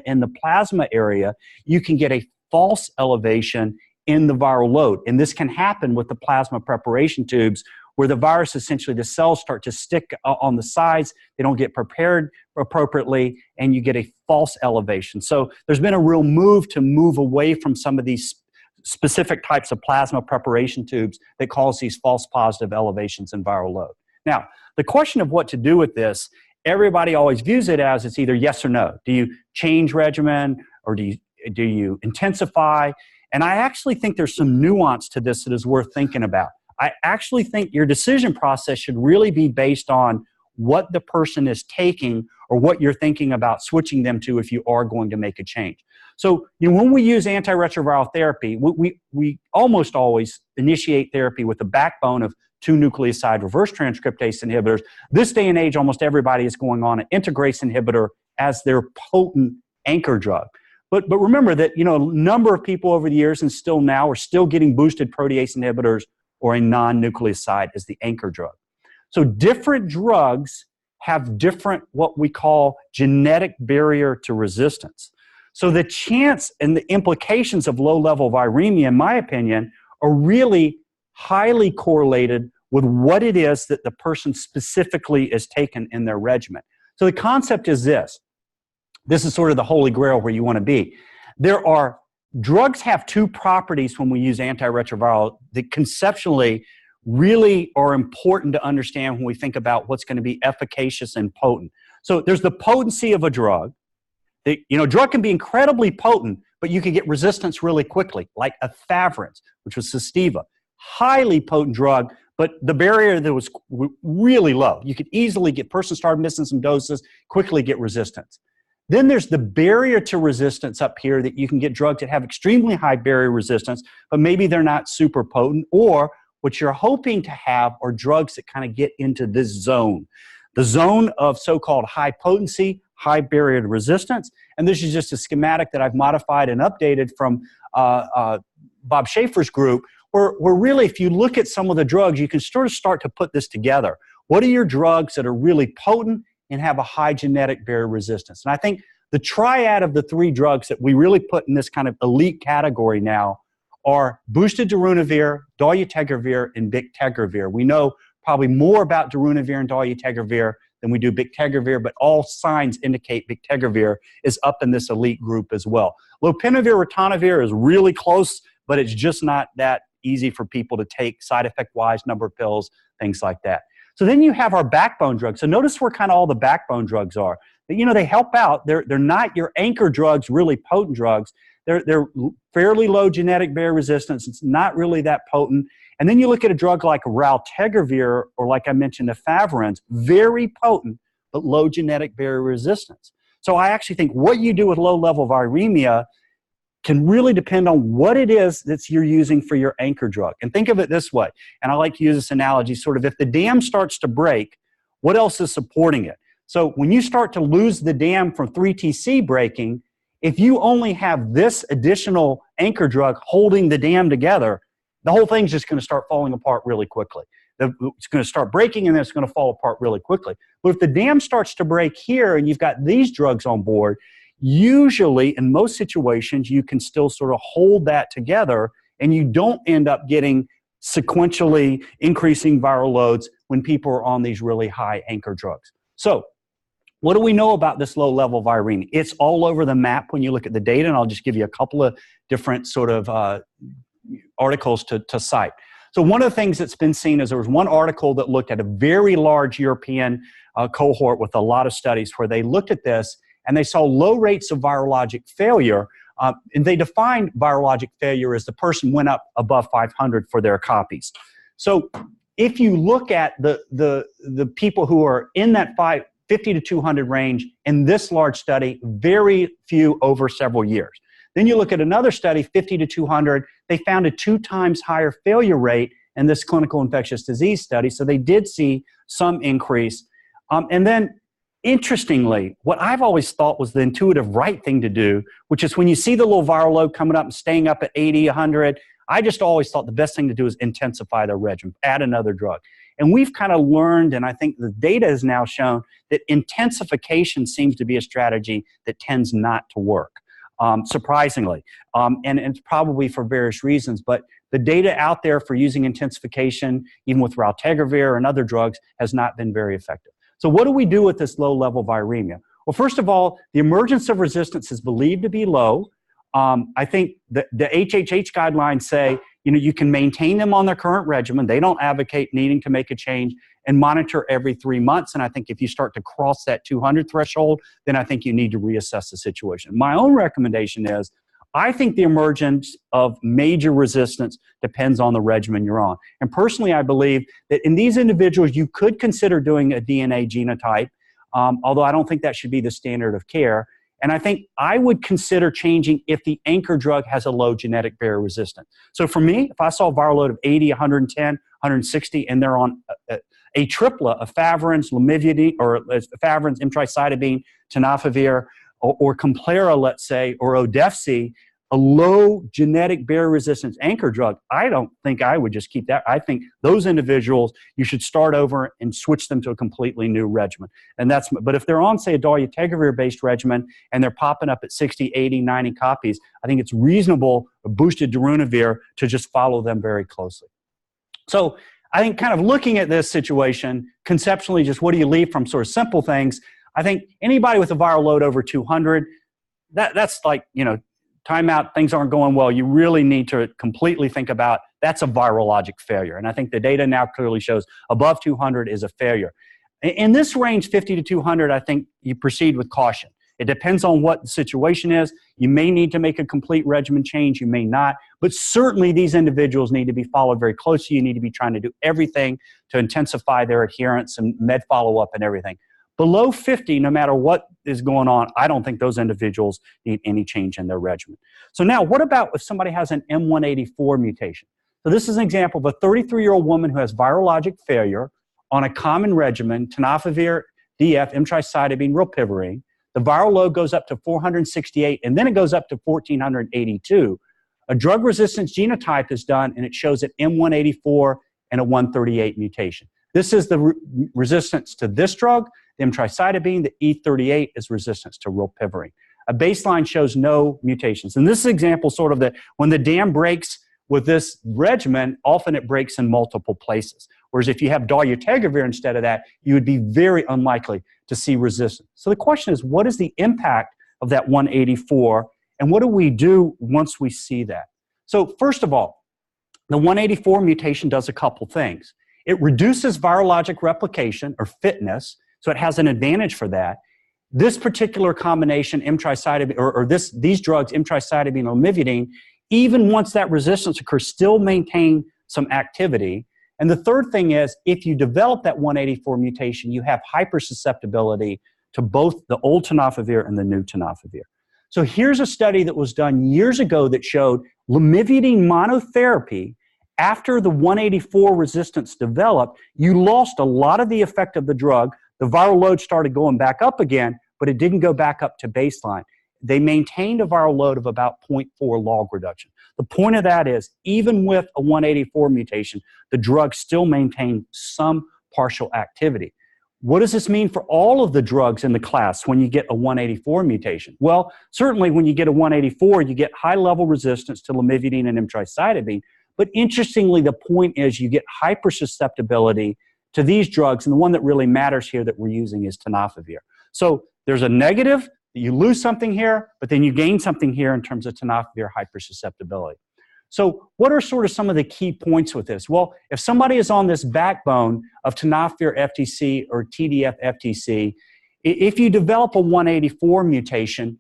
S2: in the plasma area, you can get a false elevation in the viral load. And this can happen with the plasma preparation tubes, where the virus, essentially the cells start to stick on the sides, they don't get prepared appropriately, and you get a false elevation. So there's been a real move to move away from some of these specific types of plasma preparation tubes that cause these false positive elevations in viral load. Now, the question of what to do with this, everybody always views it as it's either yes or no. Do you change regimen, or do you intensify? And I actually think there's some nuance to this that is worth thinking about. I actually think your decision process should really be based on what the person is taking or what you're thinking about switching them to if you are going to make a change. So, when we use antiretroviral therapy, we almost always initiate therapy with the backbone of 2 nucleoside reverse transcriptase inhibitors. This day and age, almost everybody is going on an integrase inhibitor as their potent anchor drug. But remember that, a number of people over the years and still now are still getting boosted protease inhibitors or a non-nucleoside as the anchor drug. So different drugs have different, what we call, genetic barrier to resistance. So the chance and the implications of low-level viremia, in my opinion, are really highly correlated with what it is that the person specifically is taken in their regimen. So the concept is this. This is sort of the holy grail where you want to be. Drugs have 2 properties when we use antiretroviral that conceptually really are important to understand when we think about what's going to be efficacious and potent. So there's the potency of a drug. A drug can be incredibly potent, but you can get resistance really quickly, like efavirenz, which was Sustiva. Highly potent drug, but the barrier that was really low. You could easily person started missing some doses, quickly get resistance. Then there's the barrier to resistance up here that you can get drugs that have extremely high barrier resistance, but maybe they're not super potent, or what you're hoping to have are drugs that kind of get into this zone. The zone of so-called high potency, high barrier to resistance. And this is just a schematic that I've modified and updated from Bob Schaefer's group, where really, if you look at some of the drugs, you can sort of start to put this together. What are your drugs that are really potent and have a high genetic barrier resistance? And I think the triad of the 3 drugs that we really put in this kind of elite category now are boosted darunavir, dolutegravir, and bictegravir. We know probably more about darunavir and dolutegravir than we do bictegravir, but all signs indicate bictegravir is up in this elite group as well. Lopinavir, ritonavir is really close, but it's just not that easy for people to take side effect-wise, number of pills, things like that. So then you have our backbone drugs. So notice where kind of all the backbone drugs are. They help out. They're not your anchor drugs, really potent drugs. They're fairly low genetic barrier resistance. It's not really that potent. And then you look at a drug like raltegravir, or like I mentioned, efavirenz, very potent, but low genetic barrier resistance. So I actually think what you do with low-level viremia can really depend on what it is that you're using for your anchor drug. And think of it this way, and I like to use this analogy, sort of if the dam starts to break, what else is supporting it? So when you start to lose the dam from 3TC breaking, if you only have this additional anchor drug holding the dam together, the whole thing's just going to start falling apart really quickly. It's going to start breaking, and then it's going to fall apart really quickly. But if the dam starts to break here and you've got these drugs on board, usually, in most situations, you can still sort of hold that together, and you don't end up getting sequentially increasing viral loads when people are on these really high anchor drugs. So what do we know about this low-level viremia? It's all over the map when you look at the data, and I'll just give you a couple of different sort of articles to cite. So one of the things that's been seen is there was one article that looked at a very large European cohort with a lot of studies where they looked at this, and they saw low rates of virologic failure, and they defined virologic failure as the person went up above 500 for their copies. So if you look at the people who are in that 50 to 200 range in this large study, very few over several years. Then you look at another study, 50 to 200, they found a 2 times higher failure rate in this clinical infectious disease study. So they did see some increase. And then interestingly, what I've always thought was the intuitive right thing to do, which is when you see the little viral load coming up and staying up at 80, 100, I just always thought the best thing to do is intensify their regimen, add another drug. And we've kind of learned, and I think the data has now shown, that intensification seems to be a strategy that tends not to work, surprisingly. And it's probably for various reasons, but the data out there for using intensification, even with raltegravir and other drugs, has not been very effective. So what do we do with this low-level viremia? Well, first of all, the emergence of resistance is believed to be low. I think the HHH guidelines say, you can maintain them on their current regimen. They don't advocate needing to make a change, and monitor every 3 months. And I think if you start to cross that 200 threshold, then I think you need to reassess the situation. My own recommendation is, I think the emergence of major resistance depends on the regimen you're on. And personally, I believe that in these individuals, you could consider doing a DNA genotype, although I don't think that should be the standard of care. And I think I would consider changing if the anchor drug has a low genetic barrier resistance. So for me, if I saw a viral load of 80, 110, 160, and they're on a triplet of efavirenz, lamivudine, or efavirenz, emtricitabine, tenofovir, or Complera, let's say, or Odefsey, a low genetic barrier resistance anchor drug, I don't think I would just keep that. I think those individuals, you should start over and switch them to a completely new regimen. And but if they're on, say, a dolutegravir-based regimen and they're popping up at 60, 80, 90 copies, I think it's reasonable, a boosted darunavir, to just follow them very closely. So I think kind of looking at this situation, conceptually, just what do you leave from sort of simple things? I think anybody with a viral load over 200, that's like, timeout, things aren't going well. You really need to completely think about that's a virologic failure. And I think the data now clearly shows above 200 is a failure. In this range, 50 to 200, I think you proceed with caution. It depends on what the situation is. You may need to make a complete regimen change. You may not. But certainly these individuals need to be followed very closely. You need to be trying to do everything to intensify their adherence and med follow-up and everything. Below 50, no matter what is going on, I don't think those individuals need any change in their regimen. So now, what about if somebody has an M184 mutation? So this is an example of a 33-year-old woman who has virologic failure on a common regimen, tenofovir, DF, emtricitabine, rilpivirine. The viral load goes up to 468, and then it goes up to 1,482. A drug resistance genotype is done, and it shows an M184 and a 138 mutation. This is the resistance to this drug. The emtricitabine, the E38, is resistance to rilpivirine. A baseline shows no mutations. And this is an example sort of that when the dam breaks with this regimen, often it breaks in multiple places. Whereas if you have dolutegravir instead of that, you would be very unlikely to see resistance. So the question is, what is the impact of that 184, and what do we do once we see that? So first of all, the 184 mutation does a couple things. It reduces virologic replication or fitness, so it has an advantage for that. This particular combination, emtricitabine, these drugs, emtricitabine or lamivudine, even once that resistance occurs, still maintain some activity. And the third thing is, if you develop that 184 mutation, you have hypersusceptibility to both the old tenofovir and the new tenofovir. So here's a study that was done years ago that showed lamivudine monotherapy, after the 184 resistance developed, you lost a lot of the effect of the drug. The viral load started going back up again, but it didn't go back up to baseline. They maintained a viral load of about 0.4 log reduction. The point of that is, even with a 184 mutation, the drug still maintained some partial activity. What does this mean for all of the drugs in the class when you get a 184 mutation? Well, certainly when you get a 184, you get high-level resistance to lamivudine and emtricitabine. But interestingly, the point is you get hypersusceptibility to these drugs, and the one that really matters here that we're using is tenofovir. So there's a negative, you lose something here, but then you gain something here in terms of tenofovir hypersusceptibility. So what are sort of some of the key points with this? Well, if somebody is on this backbone of tenofovir FTC or TDF FTC, if you develop a 184 mutation,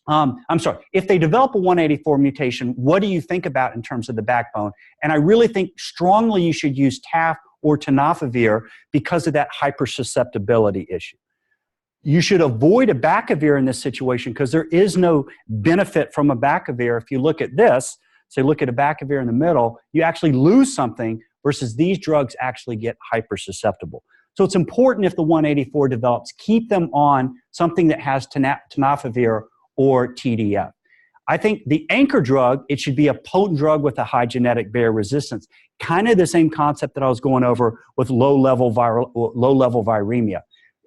S2: if they develop a 184 mutation, what do you think about in terms of the backbone? And I really think strongly you should use TAF or tenofovir because of that hypersusceptibility issue. you should avoid a abacavir in this situation because there is no benefit from a abacavir. If you look at this, say look at a abacavir in the middle, you actually lose something versus these drugs actually get hypersusceptible. So it's important if the 184 develops, keep them on something that has tenofovir or TDF. I think the anchor drug, it should be a potent drug with a high genetic barrier resistance. Kind of the same concept that I was going over with low-level viremia.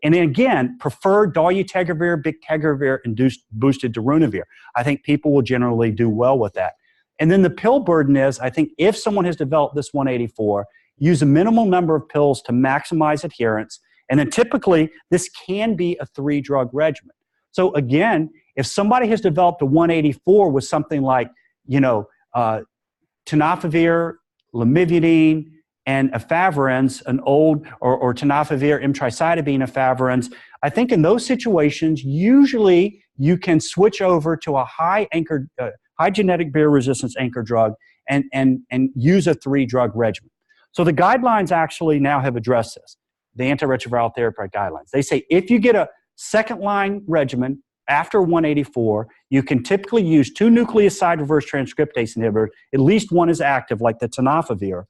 S2: And then again, prefer dolutegravir, bictegravir, and boosted darunavir. I think people will generally do well with that. And then the pill burden is, I think if someone has developed this 184, use a minimal number of pills to maximize adherence. And then typically, this can be a 3-drug regimen. So again, if somebody has developed a 184 with something like, tenofovir, lamivudine, and efavirenz, an old, or tenofovir, emtricitabine, efavirenz, I think in those situations, usually you can switch over to a high genetic barrier resistance anchor drug and use a 3-drug regimen. So the guidelines actually now have addressed this, the antiretroviral therapy guidelines. They say if you get a second-line regimen after 184, you can typically use 2 nucleoside reverse transcriptase inhibitors, at least one is active like the tenofovir,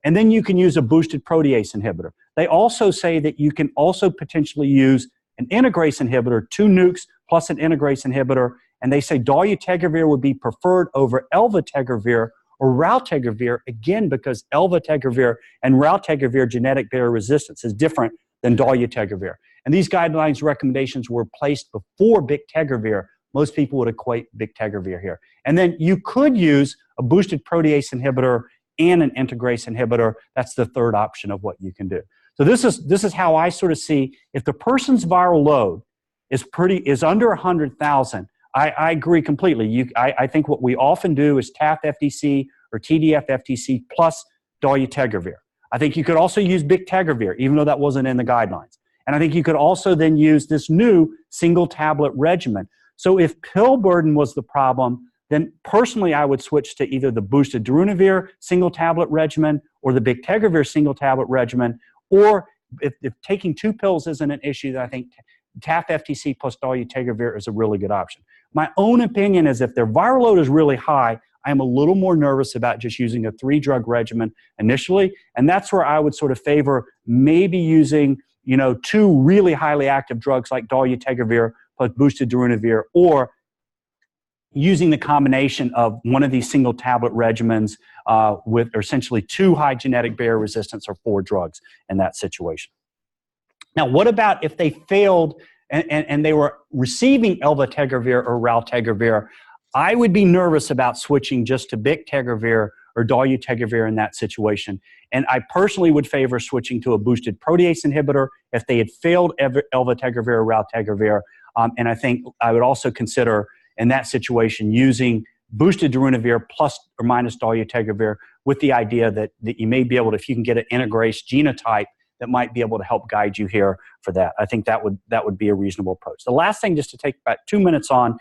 S2: and then you can use a boosted protease inhibitor. They also say that you can also potentially use an integrase inhibitor, 2 nukes plus an integrase inhibitor, and they say dolutegravir would be preferred over elvategravir or raltegravir, again, because elvategravir and raltegravir genetic barrier resistance is different than dolutegravir. And these guidelines recommendations were placed before bictegravir. Most people would equate bictegravir here. And then you could use a boosted protease inhibitor and an integrase inhibitor. That's the third option of what you can do. So this is how I sort of see if the person's viral load is under 100,000. I agree completely. I think what we often do is TAF FTC or TDF FTC plus dolutegravir. I think you could also use bictegravir, even though that wasn't in the guidelines. And I think you could also then use this new single tablet regimen. So if pill burden was the problem, then personally I would switch to either the boosted darunavir single tablet regimen or the bictegravir single tablet regimen, or if taking 2 pills isn't an issue, then I think TAF FTC plus dolutegravir is a really good option. My own opinion is if their viral load is really high, I'm a little more nervous about just using a 3-drug regimen initially, and that's where I would sort of favor maybe using 2 really highly active drugs like dolutegravir plus boosted darunavir, or using the combination of one of these single tablet regimens with essentially 2 high genetic barrier resistance or 4 drugs in that situation. Now, what about if they failed and they were receiving elvategravir or raltegravir? I would be nervous about switching just to bictegravir or dolutegravir in that situation. And I personally would favor switching to a boosted protease inhibitor if they had failed elvategravir or raltegravir. And I think I would also consider in that situation using boosted darunavir plus or minus dolutegravir with the idea that you may be able to, if you can get an integrase genotype, that might be able to help guide you here for that. I think that would be a reasonable approach. The last thing, just to take about 2 minutes on,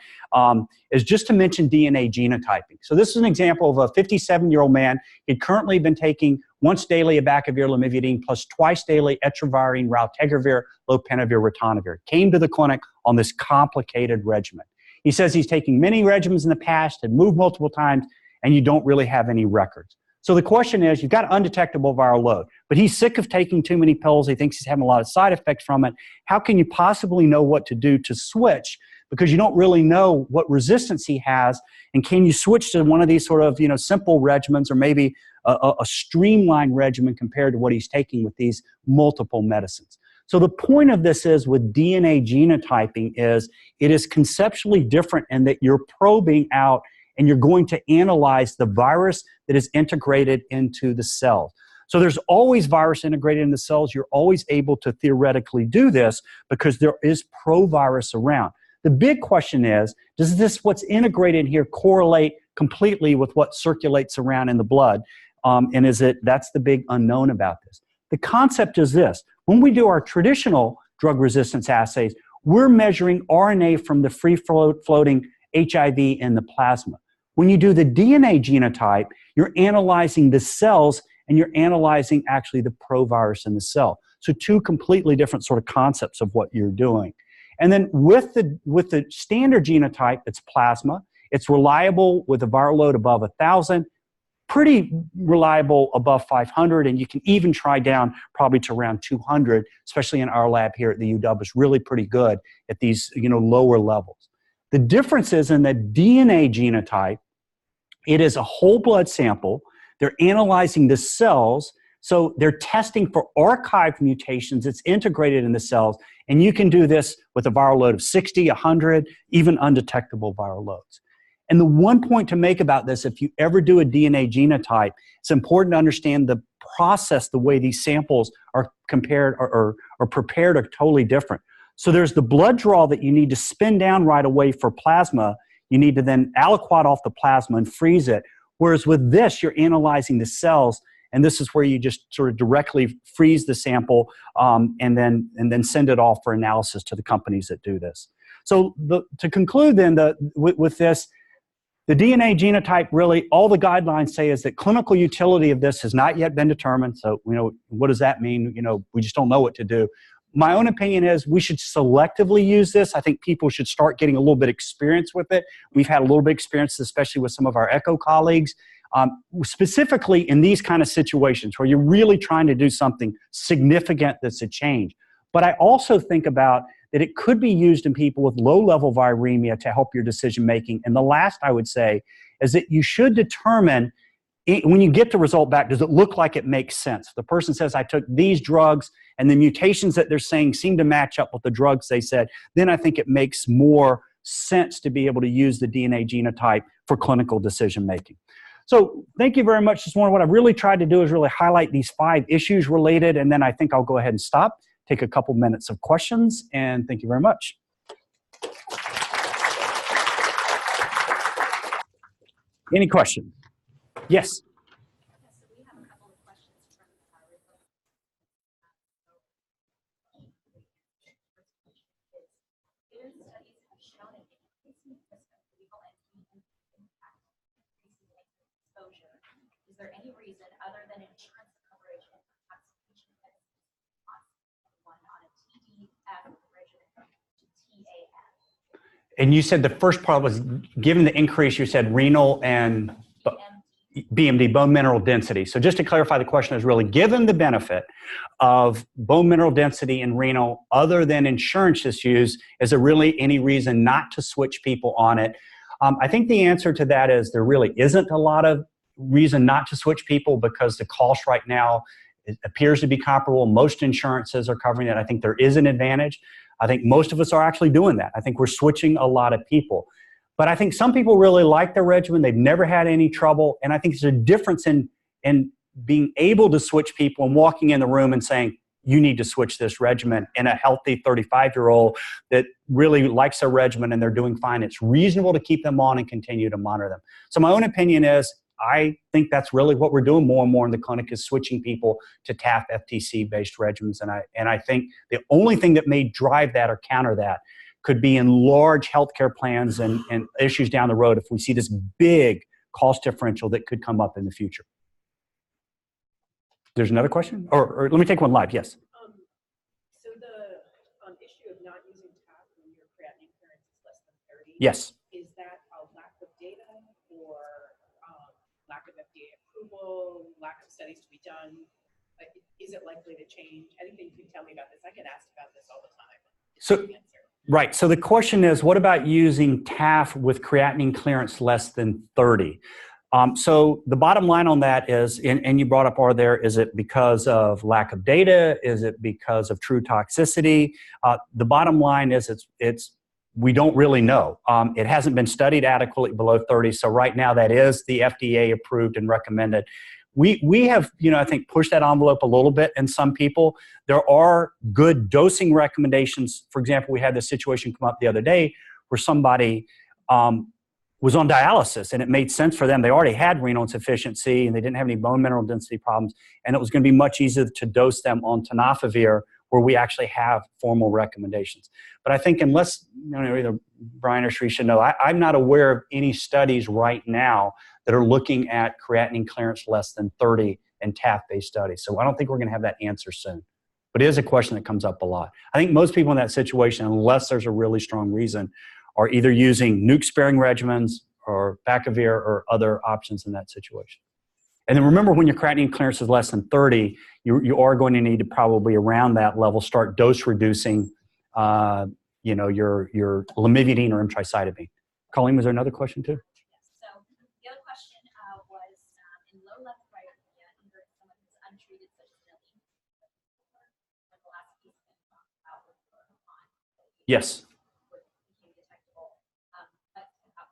S2: is just to mention DNA genotyping. So this is an example of a 57-year-old man. He'd currently been taking once daily abacavir lamivudine plus twice daily etravirine, raltegravir, lopinavir, ritonavir. Came to the clinic on this complicated regimen. He says he's taking many regimens in the past, had moved multiple times, and you don't really have any records. So the question is, you've got undetectable viral load, but he's sick of taking too many pills. He thinks he's having a lot of side effects from it. How can you possibly know what to do to switch? Because you don't really know what resistance he has. And can you switch to one of these sort of, simple regimens, or maybe a streamlined regimen compared to what he's taking with these multiple medicines? So the point of this is with DNA genotyping is it is conceptually different in that you're probing out and you're going to analyze the virus that is integrated into the cell. So there's always virus integrated in the cells. You're always able to theoretically do this because there is provirus around. The big question is, does this what's integrated here correlate completely with what circulates around in the blood? And that's the big unknown about this. The concept is this. When we do our traditional drug resistance assays, we're measuring RNA from the free-floating HIV in the plasma. When you do the DNA genotype, you're analyzing the cells and you're analyzing actually the provirus in the cell. So 2 completely different sort of concepts of what you're doing. And then with the standard genotype, it's plasma. It's reliable with a viral load above 1,000, pretty reliable above 500, and you can even try down probably to around 200, especially in our lab here at the UW. It's really pretty good at these lower levels. The difference is in the DNA genotype, it is a whole blood sample. They're analyzing the cells, so they're testing for archived mutations. It's integrated in the cells, and you can do this with a viral load of 60, 100, even undetectable viral loads. And the one point to make about this, if you ever do a DNA genotype, it's important to understand the process, the way these samples are compared or prepared are totally different. So there's the blood draw that you need to spin down right away for plasma. You need to then aliquot off the plasma and freeze it. Whereas with this, you're analyzing the cells, and this is where you just sort of directly freeze the sample and then send it off for analysis to the companies that do this. So to conclude then, with this, the DNA genotype, really, all the guidelines say is that clinical utility of this has not yet been determined. So, what does that mean? We just don't know what to do. My own opinion is we should selectively use this. I think people should start getting a little bit of experience with it. We've had a little bit of experience, especially with some of our echo colleagues, specifically in these kind of situations where you're really trying to do something significant that's a change. But I also think about that it could be used in people with low-level viremia to help your decision-making. And the last I would say is that you should determine, when you get the result back, does it look like it makes sense? If the person says, I took these drugs, and the mutations that they're saying seem to match up with the drugs they said, then I think it makes more sense to be able to use the DNA genotype for clinical decision-making. So thank you very much this morning. What I've really tried to do is really highlight these 5 issues related, and then I think I'll go ahead and stop, take a couple minutes of questions, and thank you very much. Any questions? Yes.
S3: Is there any reason other than insurance coverage and constipation that is one on a TDF regimen to TAF?
S2: And you said the first part was, given the increase, you said renal and BMD, bone mineral density. So just to clarify, the question is really, given the benefit of bone mineral density in renal, other than insurance issues, is there really any reason not to switch people on it? I think the answer to that is there really isn't a lot of reason not to switch people, because the cost right now appears to be comparable. Most insurances are covering it. I think there is an advantage. I think most of us are actually doing that. I think we're switching a lot of people. But I think some people really like the regimen. They've never had any trouble. And I think there's a difference in being able to switch people and walking in the room and saying, you need to switch this regimen, and a healthy 35-year-old that really likes their regimen and they're doing fine. It's reasonable to keep them on and continue to monitor them. So my own opinion is, I think that's really what we're doing more and more in the clinic, is switching people to TAF FTC-based regimens. And I think the only thing that may drive that or counter that could be in large healthcare plans and issues down the road if we see this big cost differential that could come up in the future. There's another question? Or let me take one live, yes.
S4: So the issue of not using TAF when your creatinine clearance is less than 30,
S2: yes.
S4: Is that a lack of data, or lack of FDA approval, lack of studies to be done? Is it likely to change? Anything you can tell me about this? I get asked about this all the time.
S2: Right. So the question is, what about using TAF with creatinine clearance less than 30? So the bottom line on that is, and you brought up is it because of lack of data? Is it because of true toxicity? The bottom line is we don't really know. It hasn't been studied adequately below 30. So right now that is the FDA approved and recommended. We have, I think, pushed that envelope a little bit in some people. There are good dosing recommendations. For example, we had this situation come up the other day where somebody was on dialysis, and it made sense for them. They already had renal insufficiency, and they didn't have any bone mineral density problems, and it was going to be much easier to dose them on tenofovir, where we actually have formal recommendations. But I think unless, either Brian or Sri should know, I'm not aware of any studies right now that are looking at creatinine clearance less than 30 and TAF-based studies. So I don't think we're going to have that answer soon. But it is a question that comes up a lot. I think most people in that situation, unless there's a really strong reason, are either using nuke-sparing regimens or bacavir or other options in that situation. And then remember, when your creatinine clearance is less than 30, you are going to need to probably around that level start dose reducing, you know, your lamivudine or emtricitabine. Colleen, was there another question too?
S3: Yes. So the other question was in low-level viremia, either someone who's untreated, such as Millie, like the last piece we talked about with on.
S2: Yes.
S3: Became detectable. But how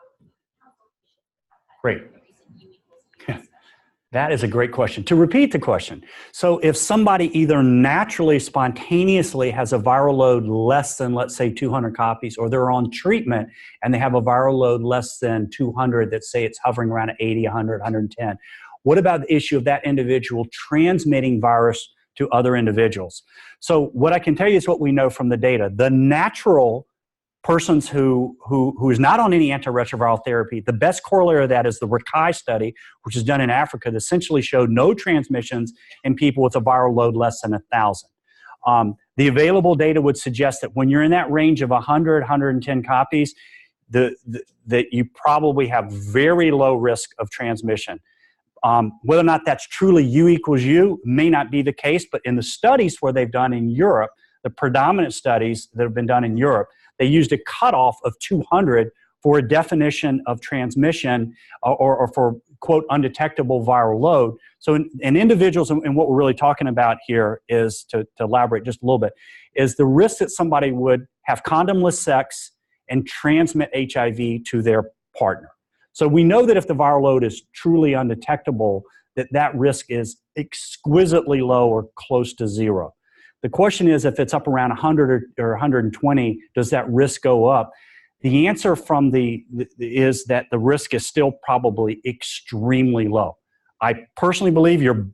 S3: would we counsel patients about that?
S2: Great.
S3: The reason U equals U is special.
S2: That is a great question. To repeat the question, so if somebody either naturally, spontaneously has a viral load less than, let's say, 200 copies, or they're on treatment and they have a viral load less than 200 that say it's hovering around 80, 100, 110, what about the issue of that individual transmitting virus to other individuals? So what I can tell you is what we know from the data. The natural persons who is not on any antiretroviral therapy, the best corollary of that is the RICAI study, which is done in Africa, that essentially showed no transmissions in people with a viral load less than 1,000. The available data would suggest that when you're in that range of 100, 110 copies, that you probably have very low risk of transmission. Whether or not that's truly U equals U may not be the case, but in the studies where they've done in Europe, the predominant studies that have been done in Europe, they used a cutoff of 200 for a definition of transmission or for, quote, undetectable viral load. So in individuals, and what we're really talking about here is, to elaborate just a little bit, is the risk that somebody would have condomless sex and transmit HIV to their partner. So we know that if the viral load is truly undetectable, that risk is exquisitely low or close to zero. The question is, if it's up around 100 or 120, does that risk go up? The answer from is that the risk is still probably extremely low. I personally believe your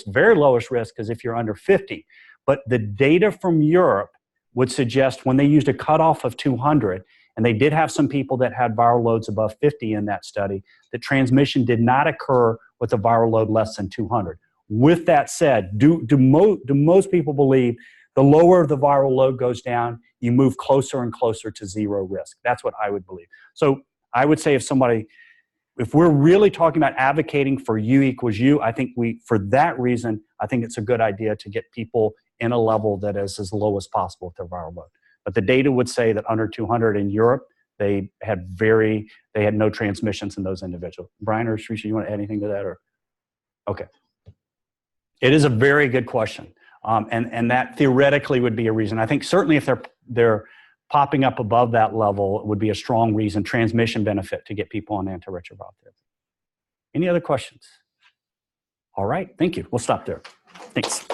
S2: very lowest risk is if you're under 50. But the data from Europe would suggest, when they used a cutoff of 200, and they did have some people that had viral loads above 50 in that study, that transmission did not occur with a viral load less than 200. With that said, do most people believe the lower the viral load goes down, you move closer and closer to zero risk? That's what I would believe. So I would say if we're really talking about advocating for U equals U, I think for that reason, I think it's a good idea to get people in a level that is as low as possible with their viral load. But the data would say that under 200 in Europe, they had no transmissions in those individuals. Brian or Srisha, you want to add anything to that? Or okay. It is a very good question, and that theoretically would be a reason. I think certainly if they're popping up above that level, it would be a strong reason, transmission benefit, to get people on antiretroviral therapy. Any other questions? All right, thank you. We'll stop there. Thanks.